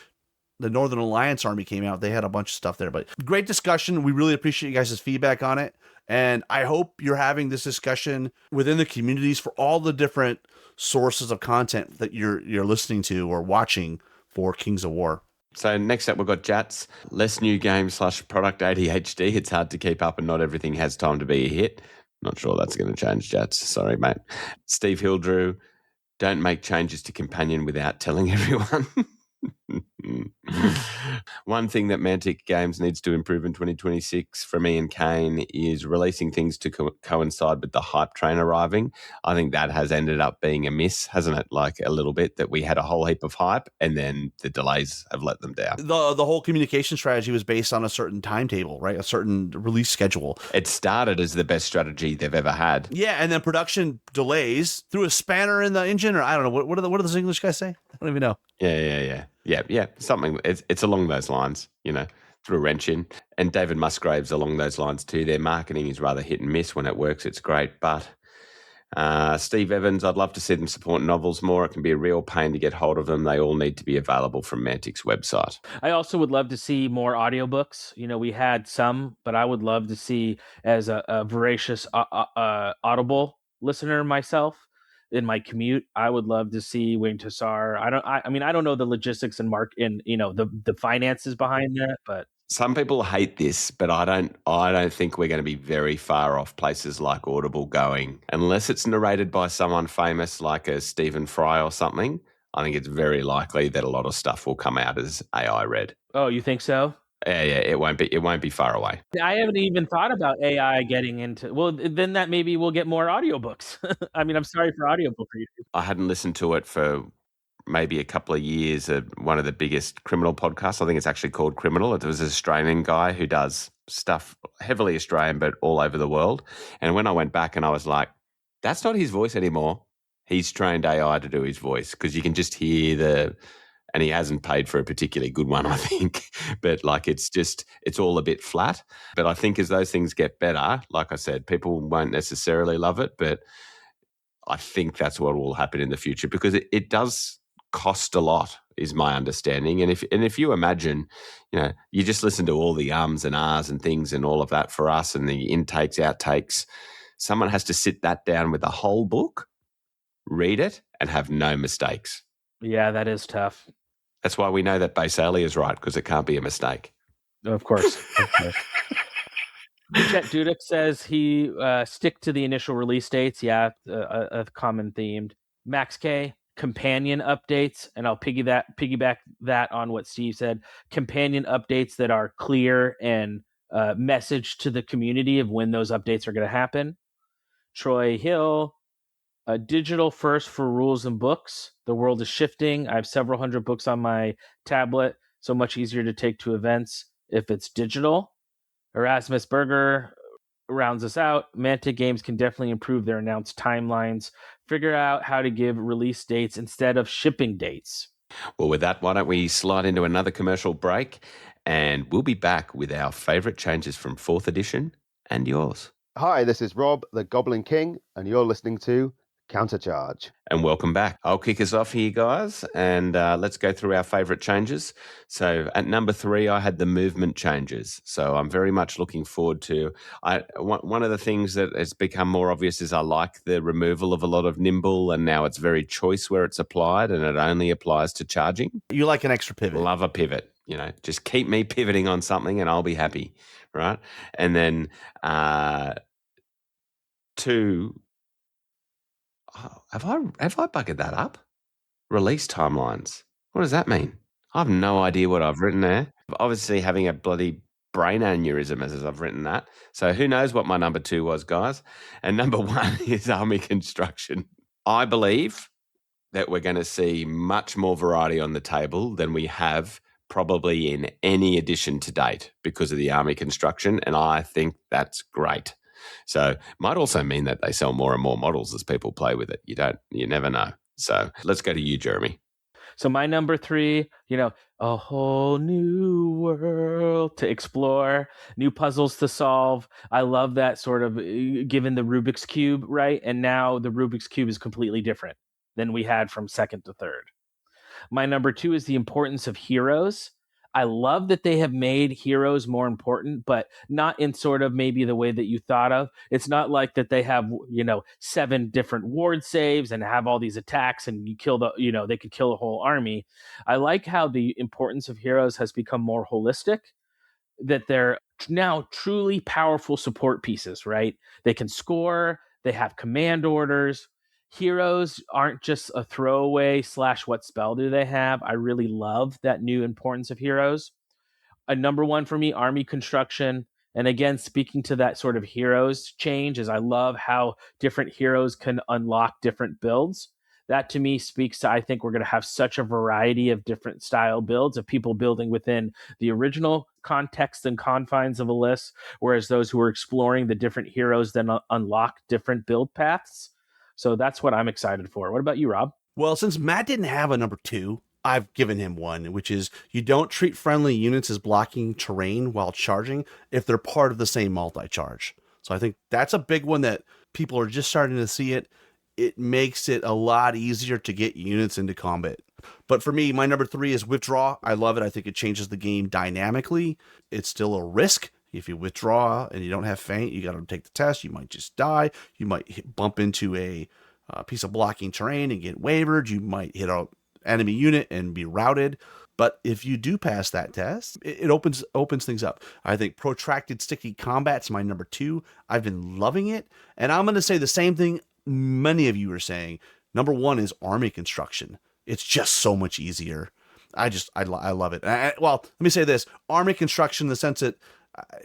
Northern Alliance Army came out, they had a bunch of stuff there. But great discussion. We really appreciate you guys' feedback on it. And I hope you're having this discussion within the communities for all the different sources of content that you're listening to or watching for Kings of War. So next up, we've got Jats. Less new games / product ADHD. It's hard to keep up and not everything has time to be a hit. Not sure that's going to change, Jats. Sorry, mate. Steve Hildrew. Don't make changes to Companion without telling everyone. One thing that Mantic Games needs to improve in 2026 for me and Kane is releasing things to coincide with the hype train arriving. I think that has ended up being a miss, hasn't it? Like a little bit, that we had a whole heap of hype and then the delays have let them down. The whole communication strategy was based on a certain timetable, right? A certain release schedule. It started as the best strategy they've ever had. Yeah, and then production delays threw a spanner in the engine, or I don't know. What do those English guys say? I don't even know. Yeah. Something. It's along those lines, threw a wrench in. And David Musgrave's along those lines too. Their marketing is rather hit and miss. When it works, it's great. But Steve Evans, I'd love to see them support novels more. It can be a real pain to get hold of them. They all need to be available from Mantic's website. I also would love to see more audiobooks. We had some, but I would love to see, as a voracious Audible listener myself, in my commute, I would love to see Winged Hussar. I don't know the logistics and the finances behind that, but some people hate this, but I don't think we're going to be very far off places like Audible going, unless it's narrated by someone famous like a Stephen Fry or something. I think it's very likely that a lot of stuff will come out as AI read. Oh, you think so? Yeah, it won't be far away. I haven't even thought about AI getting into. Well, then that maybe we'll get more audiobooks. I'm sorry for audiobook readers. I hadn't listened to it for maybe a couple of years. One of the biggest criminal podcasts. I think it's actually called Criminal. It was an Australian guy who does stuff heavily Australian, but all over the world. And when I went back and I was like, that's not his voice anymore. He's trained AI to do his voice, because you can just hear and he hasn't paid for a particularly good one, I think. But it's all a bit flat. But I think as those things get better, like I said, people won't necessarily love it, but I think that's what will happen in the future, because it does cost a lot, is my understanding. And if you imagine, you just listen to all the ums and ahs and things and all of that for us, and the intakes, outtakes, someone has to sit that down with a whole book, read it, and have no mistakes. Yeah, that is tough. That's why we know that Basalia is right, because it can't be a mistake. Of course. Chet Dudek says he stick to the initial release dates. Yeah, a common themed. Max K, companion updates, and I'll piggyback that on what Steve said. Companion updates that are clear and message to the community of when those updates are going to happen. Troy Hill, digital first for rules and books. The world is shifting. I have several hundred books on my tablet, so much easier to take to events if it's digital. Erasmus Berger rounds us out. Mantic Games can definitely improve their announced timelines. Figure out how to give release dates instead of shipping dates. Well, with that, why don't we slide into another commercial break, and we'll be back with our favourite changes from 4th edition and yours. Hi, this is Rob, the Goblin King, and you're listening to Countercharge. And welcome back. I'll kick us off here, guys, and let's go through our favourite changes. So at number 3, I had the movement changes. So I'm very much looking forward to one of the things that has become more obvious is I like the removal of a lot of nimble, and now it's very choice where it's applied, and it only applies to charging. You like an extra pivot. Love a pivot. Just keep me pivoting on something and I'll be happy, right? And then 2... Oh, have I buggered that up? Release timelines. What does that mean? I have no idea what I've written there. Obviously having a bloody brain aneurysm as I've written that. So who knows what my number 2 was, guys? And number 1 is army construction. I believe that we're going to see much more variety on the table than we have probably in any edition to date because of the army construction, and I think that's great. So might also mean that they sell more and more models as people play with it. You never know. So let's go to you, Jeremy. So my number 3, a whole new world to explore, new puzzles to solve. I love that sort of given the Rubik's Cube, right? And now the Rubik's Cube is completely different than we had from 2nd to 3rd. My number 2 is the importance of heroes. I love that they have made heroes more important, but not in sort of maybe the way that you thought of. It's not like that they have, 7 different ward saves and have all these attacks and you kill they could kill a whole army. I like how the importance of heroes has become more holistic, that they're now truly powerful support pieces, right? They can score, they have command orders. Heroes aren't just a throwaway / what spell do they have. I really love that new importance of heroes. A number 1 for me, army construction. And again, speaking to that sort of heroes change, is I love how different heroes can unlock different builds. That to me speaks to, I think we're going to have such a variety of different style builds of people building within the original context and confines of a list, whereas those who are exploring the different heroes then unlock different build paths. So that's what I'm excited for. What about you, Rob? Well, since Matt didn't have a number 2, I've given him one, which is you don't treat friendly units as blocking terrain while charging if they're part of the same multi-charge. So I think that's a big one that people are just starting to see it. It makes it a lot easier to get units into combat. But for me, my number 3 is withdraw. I love it. I think it changes the game dynamically. It's still a risk. If you withdraw and you don't have feint, you got to take the test. You might just die. You might bump into a piece of blocking terrain and get wavered. You might hit an enemy unit and be routed. But if you do pass that test, it opens things up. I think protracted sticky combat's my number 2. I've been loving it. And I'm going to say the same thing many of you are saying. Number 1 is army construction. It's just so much easier. I love it. Well, let me say this. Army construction in the sense that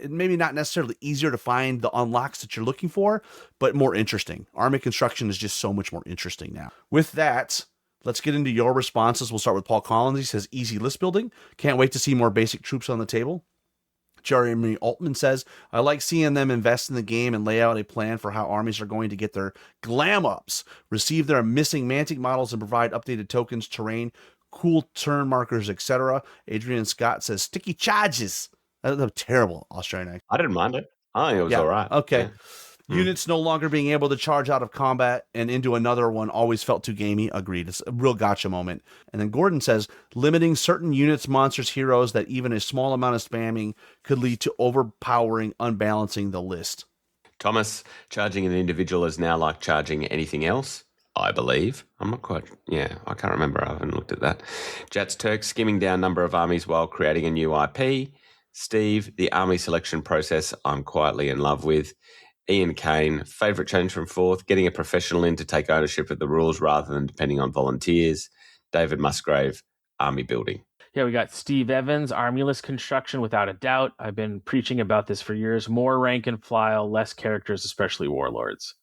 maybe not necessarily easier to find the unlocks that you're looking for, but more interesting. Army construction is just so much more interesting now. With that, let's get into your responses. We'll start with Paul Collins. He says, easy list building. Can't wait to see more basic troops on the table. Jeremy Altman says, I like seeing them invest in the game and lay out a plan for how armies are going to get their glam ups, receive their missing Mantic models, and provide updated tokens, terrain, cool turn markers, etc. Adrian Scott says, sticky charges. That's a terrible Australian accent. I didn't mind it. I think it was all right. Okay. Yeah. Units no longer being able to charge out of combat and into another one always felt too gamey. Agreed. It's a real gotcha moment. And then Gordon says, limiting certain units, monsters, heroes that even a small amount of spamming could lead to overpowering, unbalancing the list. Thomas, charging an individual is now like charging anything else, I believe. I'm not quite, I can't remember. I haven't looked at that. Jats Turk, skimming down number of armies while creating a new IP. Steve, the army selection process I'm quietly in love with. Ian Kane, favourite change from 4th, getting a professional in to take ownership of the rules rather than depending on volunteers. David Musgrave, army building. Yeah, we got Steve Evans, armyless construction without a doubt. I've been preaching about this for years. More rank and file, less characters, especially warlords.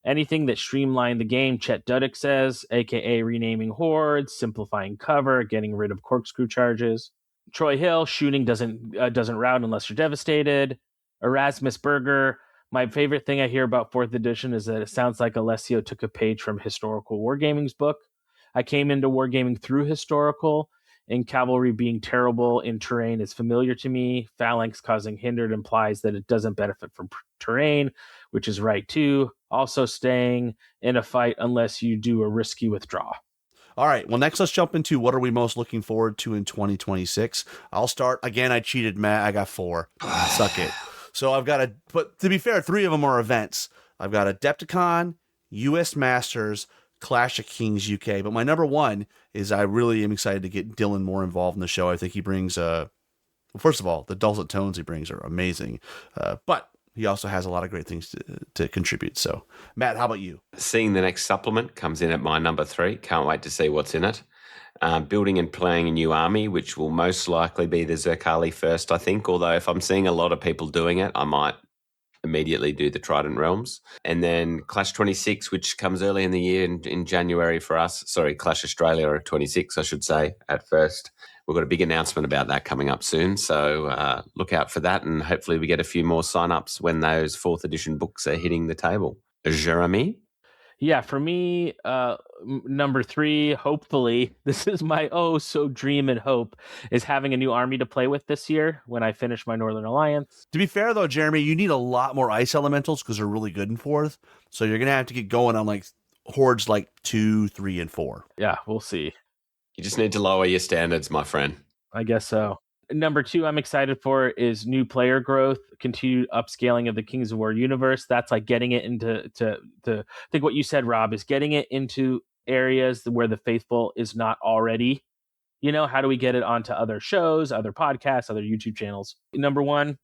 Anything that streamlined the game, Chet Duddick says, aka renaming hordes, simplifying cover, getting rid of corkscrew charges. Troy Hill, shooting doesn't route unless you're devastated. Erasmus Berger, my favorite thing I hear about 4th edition is that it sounds like Alessio took a page from Historical Wargaming's book. I came into Wargaming through Historical. and cavalry being terrible in terrain is familiar to me. Phalanx causing hindered implies that it doesn't benefit from terrain, which is right too. Also staying in a fight unless you do a risky withdraw. All right. Well, next let's jump into what are we most looking forward to in 2026. I'll start. Again, I cheated, Matt. I got 4. Suck it. So I've got but to be fair, 3 of them are events. I've got Adepticon, US Masters, Clash of Kings UK. But my number 1 is I really am excited to get Dylan more involved in the show. I think he brings, well, first of all, the dulcet tones he brings are amazing. But he also has a lot of great things to contribute. So, Matt, how about you? Seeing the next supplement comes in at my number 3. Can't wait to see what's in it. Building and playing a new army, which will most likely be the Zerkali first, I think. Although if I'm seeing a lot of people doing it, I might immediately do the Trident Realms. And then Clash 26, which comes early in the year in January for us. Sorry, Clash Australia 26, I should say, at first. We've got a big announcement about that coming up soon. So look out for that, and hopefully we get a few more sign-ups when those 4th edition books are hitting the table. Jeremy? Yeah, for me, number 3, hopefully, this is my so dream and hope, is having a new army to play with this year when I finish my Northern Alliance. To be fair, though, Jeremy, you need a lot more ice elementals because they're really good in 4th. So you're going to have to get going on like hordes like 2, 3, and 4. Yeah, we'll see. You just need to lower your standards, my friend. I guess so. Number 2 I'm excited for is new player growth, continued upscaling of the Kings of War universe. That's like getting it into I think what you said, Rob, is getting it into areas where the faithful is not already. You know, how do we get it onto other shows, other podcasts, other YouTube channels? Number 1,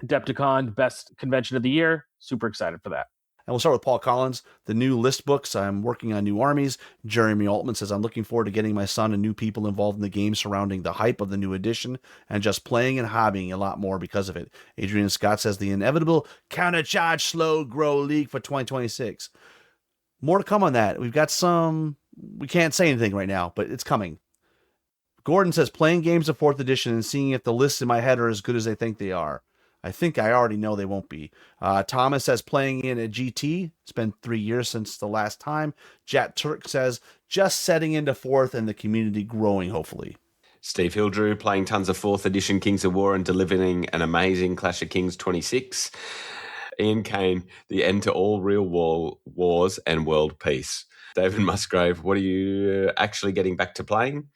Adepticon, best convention of the year. Super excited for that. And we'll start with Paul Collins, the new list books. I'm working on new armies. Jeremy Altman says, I'm looking forward to getting my son and new people involved in the game surrounding the hype of the new edition and just playing and hobbying a lot more because of it. Adrian Scott says, the inevitable countercharge slow grow league for 2026. More to come on that. We've got we can't say anything right now, but it's coming. Gordon says, playing games of 4th edition and seeing if the lists in my head are as good as they think they are. I think I already know they won't be. Thomas says, playing in a GT. It's been 3 years since the last time. Jat Turk says, just setting into 4th and the community growing, hopefully. Steve Hildrew playing tons of 4th edition Kings of War and delivering an amazing Clash of Kings 26. Ian Kane, the end to all real wars and world peace. David Musgrave, what are you actually getting back to playing?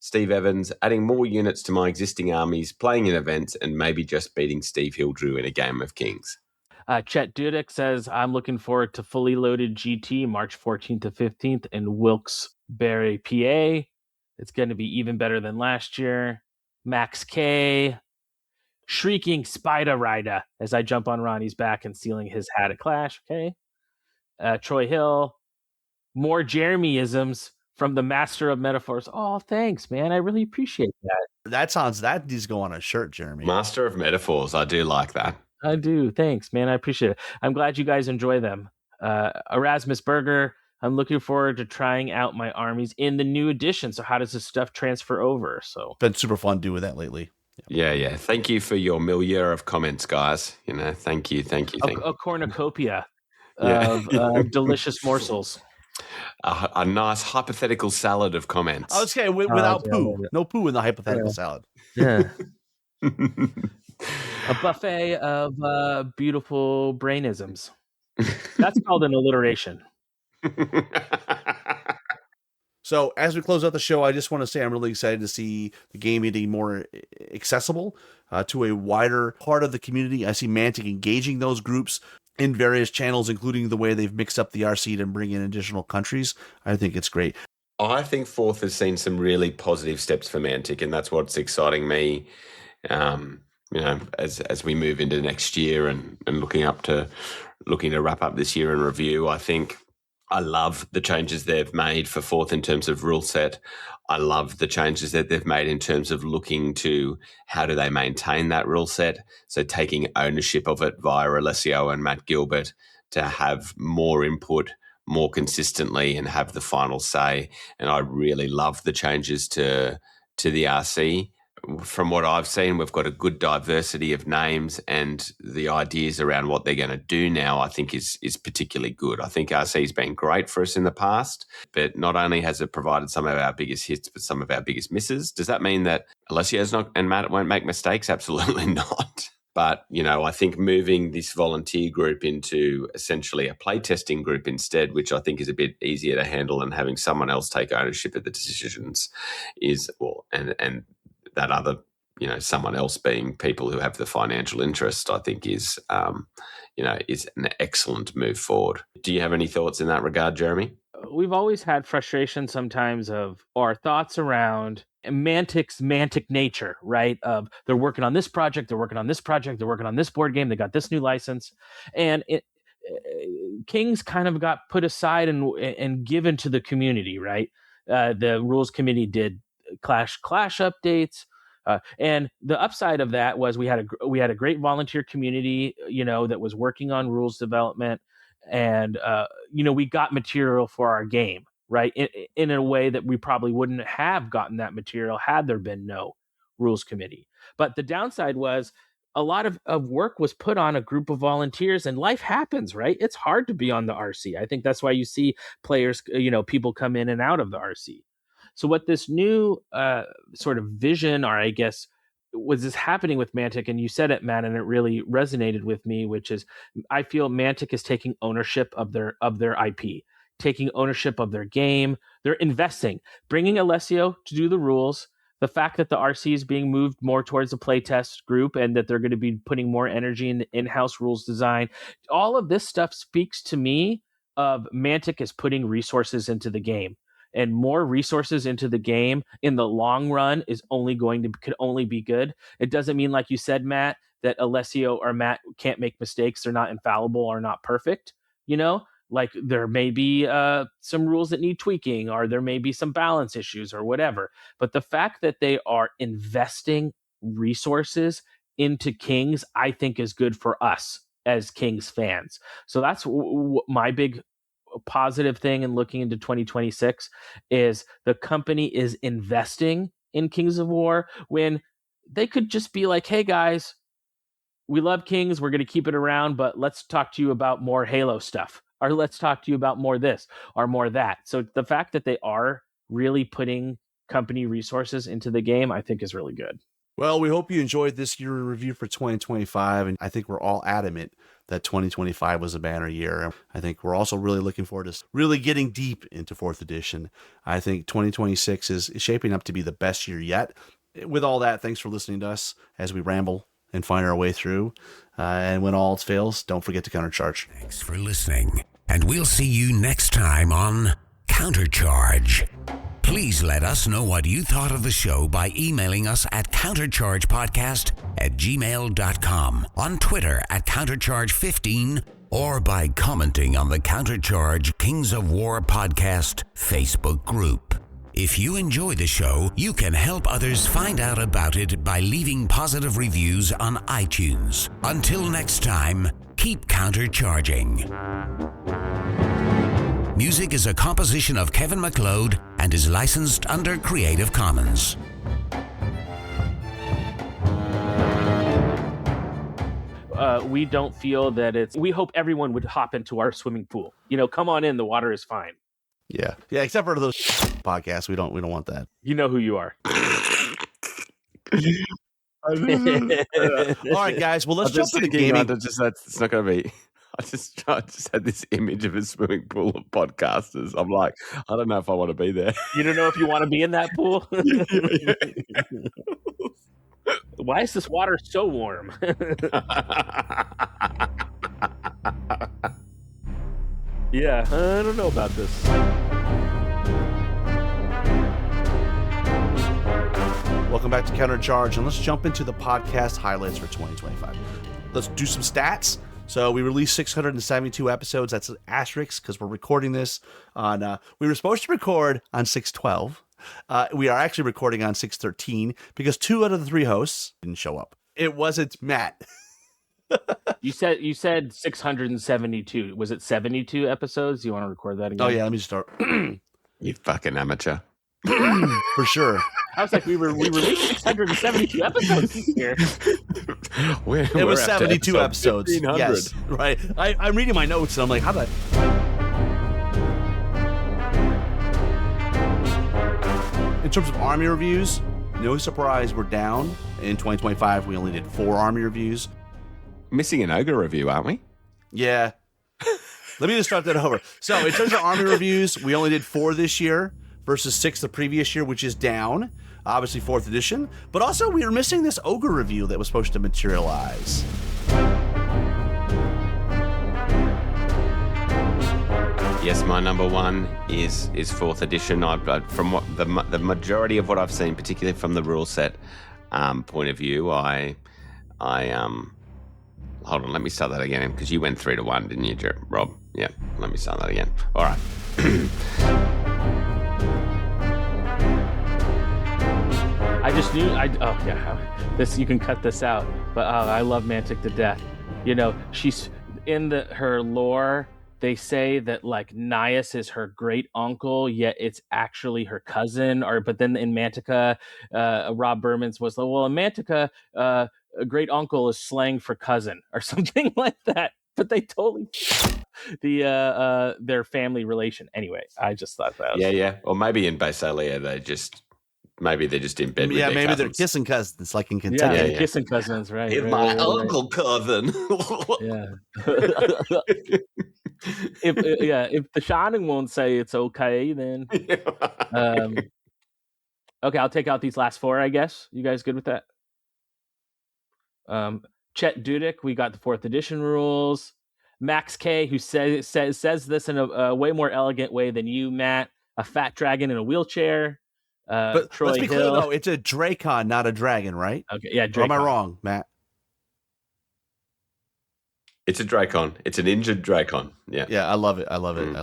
Steve Evans, adding more units to my existing armies, playing in events, and maybe just beating Steve Hildrew in a game of Kings. Chet Dudek says, I'm looking forward to fully loaded GT March 14th to 15th in Wilkes-Barre, PA. It's going to be even better than last year. Max K, shrieking Spider Rider as I jump on Ronnie's back and stealing his hat at Clash. Okay. Troy Hill, more Jeremyisms from the master of metaphors. Oh, thanks, man. I really appreciate that. That needs to go on a shirt, Jeremy. Master of metaphors. I do like that. I do. Thanks, man. I appreciate it. I'm glad you guys enjoy them. Erasmus Berger, I'm looking forward to trying out my armies in the new edition. So how does this stuff transfer over? So been super fun doing that lately. Yeah. Thank you for your milieu of comments, guys. You know, thank you. A cornucopia of delicious morsels. A nice hypothetical salad of comments. I was saying without poo. No poo in the hypothetical salad. Yeah. A buffet of beautiful brainisms. That's called an alliteration. So as we close out the show, I just want to say I'm really excited to see the game getting more accessible to a wider part of the community. I see Mantic engaging those groups in various channels, including the way they've mixed up the RC and bring in additional countries. I think it's great. I think 4th has seen some really positive steps for Mantic, and that's what's exciting me. As we move into next year and looking to wrap up this year in review, I think I love the changes they've made for 4th in terms of rule set. I love the changes that they've made in terms of looking to how do they maintain that rule set. So taking ownership of it via Alessio and Matt Gilbert to have more input more consistently and have the final say. And I really love the changes to the RC from what I've seen, we've got a good diversity of names, and the ideas around what they're going to do now, I think, is particularly good. I think RC's been great for us in the past, but not only has it provided some of our biggest hits, but some of our biggest misses. Does that mean that Alessio's not and Matt won't make mistakes? Absolutely not. But, I think moving this volunteer group into essentially a playtesting group instead, which I think is a bit easier to handle than having someone else take ownership of the decisions and that other, someone else being people who have the financial interest, I think is an excellent move forward. Do you have any thoughts in that regard, Jeremy? We've always had frustration sometimes of our thoughts around Mantic's Mantic nature, right? Of they're working on this project, they're working on this project, they're working on this board game, they got this new license, and Kings kind of got put aside and given to the community, right? The rules committee did Clash updates, and the upside of that was we had a great volunteer community, that was working on rules development, and we got material for our game, right? In a way that we probably wouldn't have gotten that material had there been no rules committee. But the downside was a lot of work was put on a group of volunteers, and life happens, right? It's hard to be on the RC. I think that's why you see players, people come in and out of the RC. So what this new sort of vision, or I guess, was this happening with Mantic, and you said it, Matt, and it really resonated with me, which is I feel Mantic is taking ownership of their IP, taking ownership of their game. They're investing, bringing Alessio to do the rules. The fact that the RC is being moved more towards the playtest group and that they're going to be putting more energy in in-house rules design, all of this stuff speaks to me of Mantic is putting resources into the game. And more resources into the game in the long run could only be good. It doesn't mean, like you said, Matt, that Alessio or Matt can't make mistakes. They're not infallible or not perfect. Like there may be some rules that need tweaking, or there may be some balance issues or whatever. But the fact that they are investing resources into Kings, I think is good for us as Kings fans. So that's my big positive thing in looking into 2026 is the company is investing in Kings of War when they could just be like, hey guys, we love Kings, we're going to keep it around, but let's talk to you about more Halo stuff, or let's talk to you about more this or more that. So the fact that they are really putting company resources into the game, I think is really good. Well, we hope you enjoyed this year review for 2025, and I think we're all adamant that 2025 was a banner year. I think we're also really looking forward to really getting deep into 4th edition. I think 2026 is shaping up to be the best year yet. With all that, thanks for listening to us as we ramble and find our way through. And when all else fails, don't forget to countercharge. Thanks for listening, and we'll see you next time on Countercharge. Please let us know what you thought of the show by emailing us at counterchargepodcast@gmail.com, on Twitter at countercharge15, or by commenting on the Countercharge Kings of War podcast Facebook group. If you enjoy the show, you can help others find out about it by leaving positive reviews on iTunes. Until next time, keep countercharging. Music is a composition of Kevin MacLeod and is licensed under Creative Commons. We don't feel that we hope everyone would hop into our swimming pool. Come on in, the water is fine. Yeah, except for those podcasts, we don't want that. You know who you are. All right, guys. Well, let's jump into gaming. It's not going to be. I just had this image of a swimming pool of podcasters. I'm like, I don't know if I want to be there. You don't know if you want to be in that pool? Why is this water so warm? Yeah, I don't know about this. Welcome back to Countercharge, and let's jump into the podcast highlights for 2025. Let's do some stats. So we released 672 episodes. That's an asterisk because we're recording this on, we were supposed to record on 612. We are actually recording on 613 because 2 out of the 3 hosts didn't show up. It wasn't Matt. You said 672. Was it 72 episodes? Do you want to record that again? Oh, yeah. Let me just start. You fucking amateur. For sure. I was like, we released 672 episodes this year. It was 72 episodes. 1500. Yes, right. I'm reading my notes and I'm like, how did In terms of Army reviews, no surprise, we're down. In 2025, we only did 4 Army reviews. Missing an ogre review, aren't we? Yeah. Let me just start that over. So in terms of Army reviews, we only did 4 this year versus 6 the previous year, which is down. Obviously 4th edition. But also we were missing this ogre review that was supposed to materialize. Yes, my number 1 is 4th edition. From what the majority of what I've seen, particularly from the rule set point of view, I hold on, let me start that again, because you went 3-1, didn't you, Rob? Yeah, let me start that again. All right. I just knew. This you can cut this out, but I love Mantic to death. You know, she's in her lore. They say that like Nias is her great uncle, yet it's actually her cousin. But then in Mantica, Rob Berman's was like, well, in Mantica, a great uncle is slang for cousin or something like that. But they totally their family relation. Anyway, I just thought that was Or maybe in Basalia they're just in bed with their maybe cousins. they're kissing cousins like in Kentucky. Yeah, kissing cousins, right? He's right, my right, uncle cousin. Yeah. If the Shining won't say it's okay, then okay, I'll take out these last 4, I guess. You guys good with that? Chet Dudek, we got the 4th edition rules. Max K, who says this in a way more elegant way than you, Matt. A fat dragon in a wheelchair. But Troy let's be clear, Hill. though, it's a Dracon, not a dragon, right? Okay, yeah, Or am I Dracon. wrong, Matt? It's a Dracon. It's an injured Dracon. Yeah. Yeah, I love it. I love it.